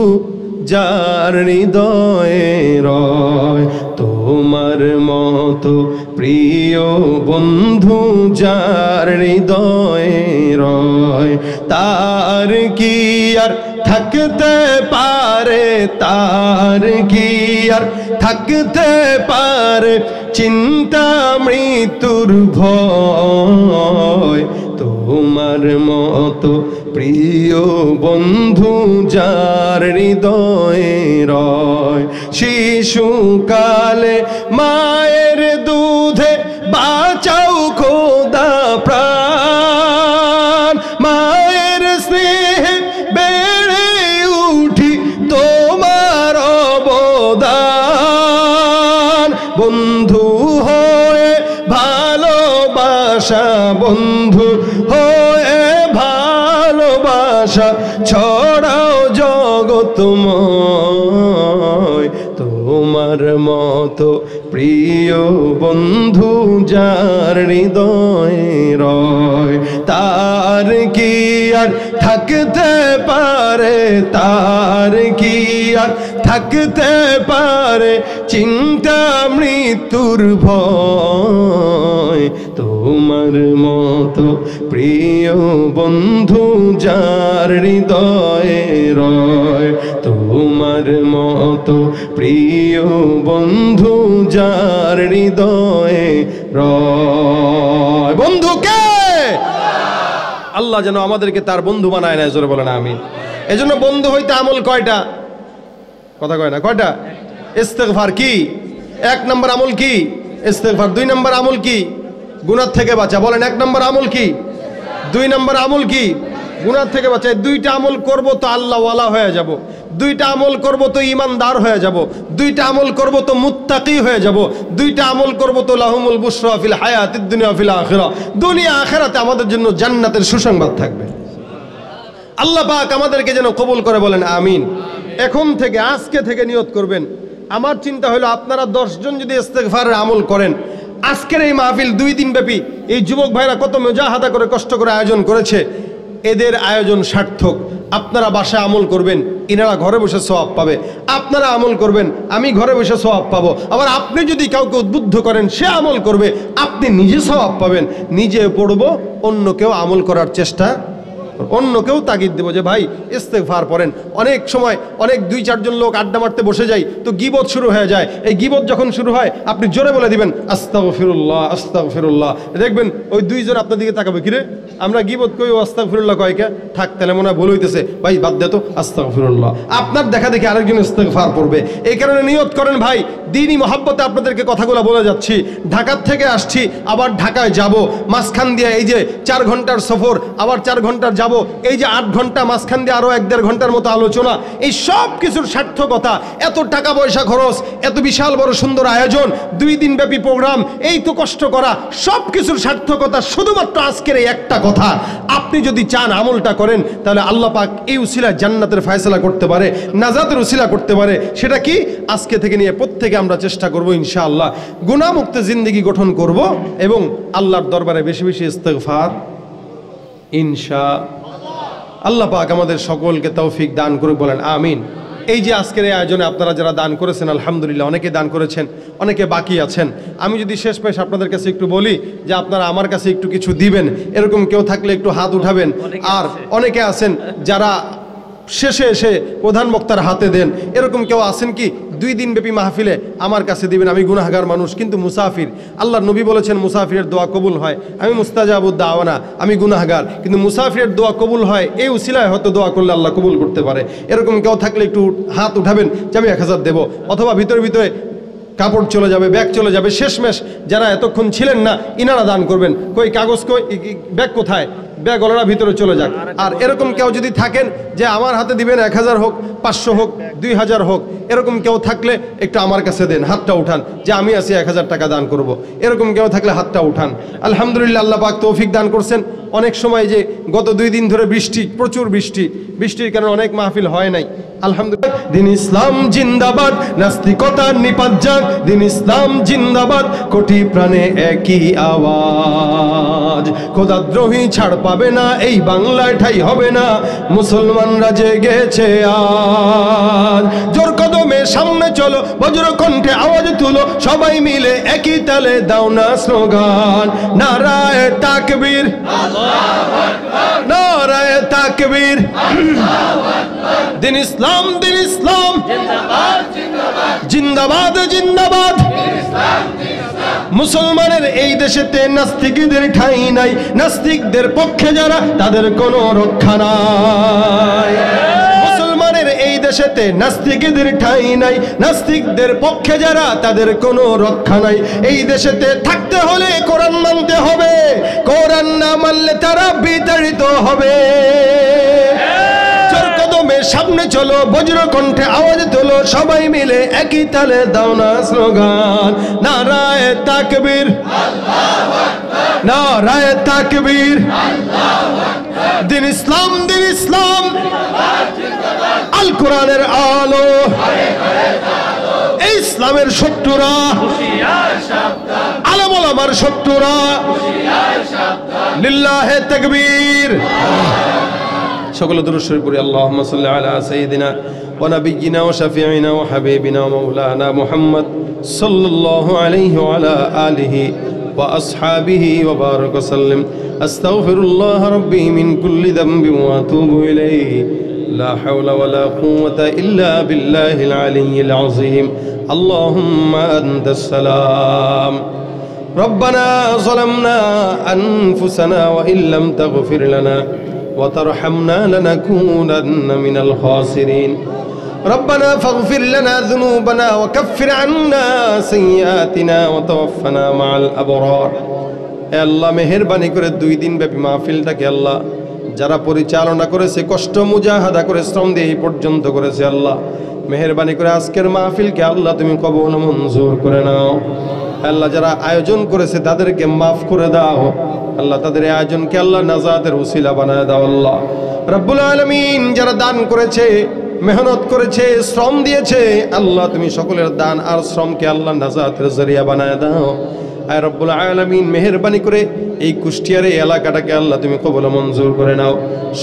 যার হৃদয়ে রয়, তোমার মতো প্রিয় বন্ধু যার হৃদয়ে রয়, তার কি আর থাকতে পারে, তার কি আর থাকতে পারে চিন্তা মৃত্যুর ভয়, তোমার মতো প্রিয় বন্ধু যার হৃদয়ে রয়। শিশুকালে মায়ের দুধে বাঁচাও খোদা প্রাণ, মায়ের স্নেহে বেড়ে উঠি তোমার অবদান, বন্ধু হয়ে ভালোবাসা, বন্ধু হয়ে ভালোবাসা ছড়াও জগৎময়, তোমার মতো প্রিয় বন্ধু যার হৃদয়ে রয়, তার কি আর থাকতে পারে, তার কি আর থাকতে পারে চিন্তা মৃত্যুর ভয়। তোমার মতো প্রিয় বন্ধু যার হৃদয়ে রয়, তোমার মতো প্রিয় বন্ধু যার হৃদয়ে রয়। বন্ধুকে আল্লাহ যেন আমাদেরকে তার বন্ধু বানায় না, জোরে বলেন আমিন। এজন্য বন্ধু হইতে আমল কয়টা? কথা কয় না, কয়টা? ইস্তেগফার কি? 1 নম্বর আমল কি? ইস্তেগফার। 2 নম্বর আমল কি? গুনাহ থেকে বাঁচা। বলেন 1 নম্বর আমল কি? 2 নম্বর আমল কি? গুনাহ থেকে বাঁচা। 2টা আমল করব তো আল্লাহ ওয়ালা হয়ে যাব, 2টা আমল করব তো ঈমানদার হয়ে যাব, 2টা আমল করব তো মুত্তাকি হয়ে যাব, 2টা আমল করব তো লাহুমুল বুশরা ফিল হায়াতিদ দুনিয়া ফিল আখিরা, দুনিয়া আখিরাতে আমাদের জন্য জান্নাতের সুসংবাদ থাকবে। আল্লাহ পাক আমাদেরকে যেন কবুল করে, বলেন আমিন। এখন থেকে, আজকে থেকে নিয়ত করবেন। আমার চিন্তা হলো আপনারা 10 জন যদি ইস্তেগফারের আমল করেন, আজকের এই মাহফিল 2 দিন ব্যাপী এই যুবক ভাইরা কত মুজাহাদা করে কষ্ট করে আয়োজন করেছে, এদের আয়োজন সার্থক। আপনারা বাসায় আমল করবেন, ইনারা ঘরে বসে সওয়াব পাবে। আপনারা আমল করবেন, আমি ঘরে বসে সওয়াব পাবো। আবার আপনি যদি কাউকে উদ্বুদ্ধ করেন, সে আমল করবে, আপনি নিজে সওয়াব পাবেন। নিজে পড়বো, অন্য কেউ আমল করার চেষ্টা, অন্য কেউ তাগিদ দেবো যে ভাই ইস্তেগফার পড়েন। অনেক সময় অনেক 2-4 জন লোক আড্ডা মারতে বসে যায়, তো গীবত শুরু হয়ে যায়। এই গীবত যখন শুরু হয়, আপনি জোরে বলে দিবেন আস্তাগফিরুল্লাহ আস্তাগফিরুল্লাহ। দেখবেন ওই 2 জন আপনার দিকে তাকাবে, কিরে আমরা গীবত কই, ও আস্তাগফিরুল্লাহ কয় কে? থাক, তাহলে মনে হয় ভুল হইতেছে, ভাই বাদ দে তো, আস্তাগফিরুল্লাহ। আপনার দেখা দেখি আরেকজন ইস্তেগফার পড়বে। এই কারণে নিয়ত করেন ভাই, দ্বীনি মহব্বতে আপনাদেরকে কথাগুলো বলে যাচ্ছি। ঢাকার থেকে আসছি, আবার ঢাকায় যাব, মাঝখান দিয়ে এই যে 4 ঘন্টার সফর, আবার 4 ঘন্টার যাব, এই যে 8 ঘন্টা, মাঝখান দিয়ে আরো 1-1.5 ঘন্টার মতো আলোচনা। এই সব কিছুর সার্থকতা, এত টাকা পয়সা খরচ, এত বিশাল বড় সুন্দর আয়োজন, 2 দিন ব্যাপী প্রোগ্রাম, এই তো কষ্ট করা, সব কিছুর সার্থকতা শুধুমাত্র আজকের এই একটা কথা। আপনি যদি চান আমলটা করেন, তাহলে আল্লাহ পাক এই উসিলায় জান্নাতের ফয়সালা করতে পারে, নাজাতের উসিলা করতে পারে। সেটা কি? আজকে থেকে নিয়ে প্রত্যেকে আমরা চেষ্টা করব ইনশাআল্লাহ গুনাহমুক্ত জিন্দেগি গঠন করব এবং আল্লাহর দরবারে বেশি বেশি ইস্তেগফার আল্লাহ পাক আমাদের সকলকে তৌফিক দান করুক, বলেন আমিন। এই যে আজকের এই আয়োজনে আপনারা যারা দান করেছেন, আলহামদুলিল্লাহ, অনেকে দান করেছেন, অনেকে বাকি আছেন। আমি যদি শেষ পেশ আপনাদের কাছে একটু বলি যে আপনারা আমার কাছে একটু কিছু দিবেন, এরকম কেউ থাকলে একটু হাত উঠাবেন। আর অনেকে আছেন যারা শেষে এসে প্রধান বক্তার হাতে দেন, এরকম কেউ আছেন কি 2 দিন ব্যাপী মাহফিলে আমার কাছে দিবেন। আমি গুনাহগার মানুষ, কিন্তু মুসাফির। আল্লাহর নবী বলেছেন মুসাফিরের দোয়া কবুল হয়। আমি মুস্তাজাবুদ দাওয়ানা, আমি গুনাহগার, কিন্তু মুসাফিরের দোয়া কবুল হয়। এই উসিলায় হয়তো দোয়া করলে আল্লাহ কবুল করতে পারে। এরকম কেউ থাকলে একটু হাত উঠাবেন যে আমি 1000 দেবো, অথবা ভিতরে ভিতরে কাপড় চলে যাবে, ব্যাগ চলে যাবে। শেষমেশ যারা এতক্ষণ ছিলেন না, ইনারা দান করবেন। কই কাগজ, কই ব্যাগ কোথায়? ব্যাগ ওনারা ভিতরে চলে যাক। আর এরকম কেউ যদি থাকেন যে আমার হাতে দিবেন, 1000 হোক, 500 হোক, 2000 হোক, এরকম কেউ থাকলে একটু আমার কাছে দেন, হাতটা উঠান যে আমি আছি 1000 টাকা দান করব। এরকম কেউ থাকলে হাতটা উঠান। আলহামদুলিল্লাহ, আল্লাহ পাক তৌফিক দান করছেন। অনেক সময় যে গত 2 দিন ধরে বৃষ্টি, প্রচুর বৃষ্টির কারণে অনেক মাহফিল হয় নাই। আলহামদুলিল্লাহ, দিন ইসলাম জিন্দাবাদ, নাস্তিকতার নিপাত যাক, দিন ইসলাম জিন্দাবাদ, কোটি প্রাণে একই আওয়াজ। খোদাদ্রোহী ছাড় পাবে না, এই বাংলায় ঠাই হবে না, মুসলমানরা জেগেছে আজ। জোর কদমে সামনে চলো, বজ্র কণ্ঠে আওয়াজ তুলো, সবাই মিলে একই তালে দাও না স্লোগান, নারায়ে তাকবীর, নারায়ে তাকবীর, দিন ইসলাম, দিন ইসলাম জিন্দাবাদ, জিন্দাবাদ। মুসলমানের এই দেশেতে নাস্তিকদের ঠাঁই নাই, নাস্তিকদের পক্ষে যারা তাদের কোনো রক্ষা নাই। মুসলমানের এই দেশেতে নাস্তিকদের ঠাঁই নাই, নাস্তিকদের পক্ষে যারা তাদের কোনো রক্ষা নাই। এই দেশেতে থাকতে হলে কোরআন মানতে হবে, কোরআন না মানলে তারা বিতাড়িত হবে। সামনে চলো, বজ্র কণ্ঠে আওয়াজ তোলো, সবাই মিলে একই তালে দাও না স্লোগান, নারায়ে তাকবীর, নারায়ে তাকবীর, দিন ইসলাম, দিন ইসলাম, আল কোরআনের আলো, এই ইসলামের শত্রুরা, আলেম ওলামার শত্রুরা, লিল্লাহে তাকবীর। সকল দুরূদ শরীফ পড়ি। আল্লাহুম্মা সাল্লি আলা সাইয়্যিদিনা ওয়া নাবিয়্যিনা ওয়া শাফিঈনা ওয়া হাবিবিনা ওয়া মাওলানা মুহাম্মদ সাল্লাল্লাহু আলাইহি ওয়া আলা আলিহি ওয়া আসহাবিহি ওয়া বারাক ওয়া সাল্লাম। আস্তাগফিরুল্লাহ রাব্বি মিন কুল্লি যামবিন ওয়া আতুবু ইলাইহি। লা হাওলা ওয়া লা কুওয়াতা ইল্লা বিল্লাহিল আলিয়্যিল আযীম। আল্লাহুম্মা আনতাস সালাম। ربنا ظلمنا أنفسنا وإن لم تغفر لنا وترحمنا لنكونن من الخاسرين ربنا فاغفر لنا ذنوبنا وكفر عنا سيئاتنا وتوفنا مع الأبرار। হে আল্লাহ, মেহেরবানি করে 2 দিন ব্যাপী মাহফিলটাকে আল্লাহ যারা পরিচালনা করেছে, কষ্ট মুজাহাদা করে শ্রম দিয়ে এই পর্যন্ত করেছে, আল্লাহ মেহেরবানি করে আজকের মাহফিলকে আল্লাহ তুমি কবুল মঞ্জুর করে নাও। আল্লাহ যারা আয়োজন করেছে তাদেরকে মাফ করে দাও আল্লাহ, তাদের আয়োজনকে আল্লাহ নাজাতের উসিলা বানায় দাও আল্লাহ রাব্বুল আলামিন। যারা দান করেছে, মেহনত করেছে, শ্রম দিয়েছে, আল্লাহ তুমি সকলের দান আর শ্রমকে আল্লাহ নাজাতের জরিয়া বানায় দাও। আয় রব্বুল আলামিন, মেহেরবানি করে এই কুষ্টিয়ার এই এলাকাটাকে আল্লাহ তুমি কবুল মঞ্জুর করে নাও।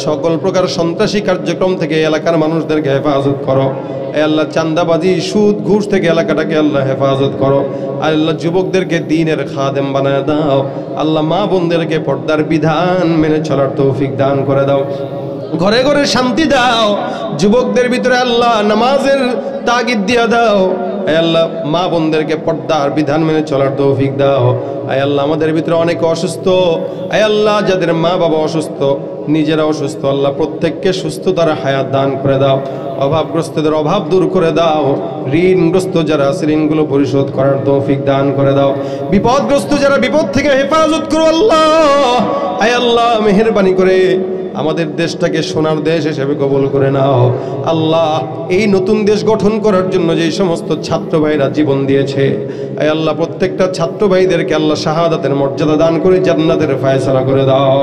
সকল প্রকার সন্ত্রাসী কার্যক্রম থেকে এলাকার মানুষদেরকে হেফাজত করো। আল্লাহ চাঁদাবাজি, সুদ, ঘুষ থেকে এলাকাটাকে আল্লাহ হেফাজত করো। আল্লাহ যুবকদেরকে দ্বীনের খাদেম বানায় দাও আল্লাহ। মা বোনদেরকে পর্দার বিধান মেনে চলার তৌফিক দান করে দাও। ঘরে ঘরে শান্তি দাও। যুবকদের ভিতরে আল্লাহ নামাজের তাগিদ দিয়ে দাও। আয় আল্লাহ, মা বোনদেরকে পর্দার বিধান মেনে চলার তৌফিক দাও। আয় আল্লাহ, আমাদের ভিতরে অনেকে অসুস্থ, আয় আল্লাহ যাদের মা বাবা অসুস্থ, নিজেরা অসুস্থ, আল্লাহ প্রত্যেককে সুস্থতার হায়াত দান করে দাও। অভাবগ্রস্তদের অভাব দূর করে দাও। ঋণগ্রস্ত যারা আছে ঋণগুলো পরিশোধ করার তৌফিক দান করে দাও। বিপদগ্রস্ত যারা, বিপদ থেকে হেফাজত করো আল্লাহ। আয় আল্লাহ, মেহেরবানি করে আমাদের দেশটাকে সোনার দেশ হিসেবে কবুল করে নাও আল্লাহ। এই নতুন দেশ গঠন করার জন্য যে সমস্ত ছাত্র ভাইরা জীবন দিয়েছে, আয় আল্লাহ প্রত্যেকটা ছাত্র ভাইদেরকে আল্লাহ শাহাদাতের মর্যাদা দান করে জান্নাতের ফায়সালা করে দাও।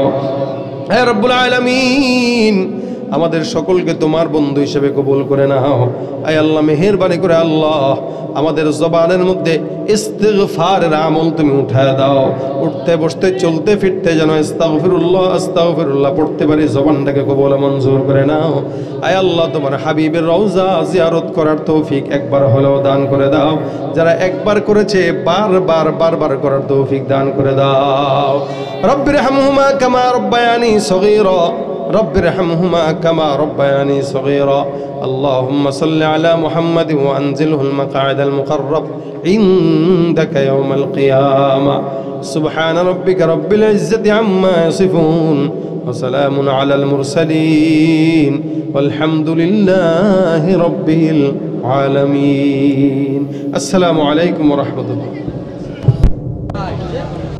হে রব্বুল আলামিন, আমাদের সকলকে তোমার বন্ধু হিসেবে কবুল করে নাও। আয় আল্লাহ, মেহেরবানি করে আল্লাহ আমাদের জবানের মধ্যে ইস্তিগফারের আমল তুমি উঠায় দাও। উঠতে বসতে চলতে ফিরতে যেন আস্তাগফিরুল্লাহ আস্তাগফিরুল্লাহ পড়তে পারি, জবানটাকে কবুল মঞ্জুর করে নাও। আয় আল্লাহ, তোমার হাবিবের রওজা জিয়ারত করার তৌফিক একবার হলেও দান করে দাও। যারা একবার করেছে বারবার করার তৌফিক দান করে দাও। রব্বিরহামহুমা কামা রব্বায়ানি সগীরা রব্বিরহামহুমা কামা রব্বায়ানি সগীরা। اللهم صل على محمد وأنزله المقعد المقرب عندك يوم القيامة. سبحان ربك رب العزة عما يصفون وسلام على المرسلين والحمد لله رب العالمين. السلام عليكم ورحمة الله.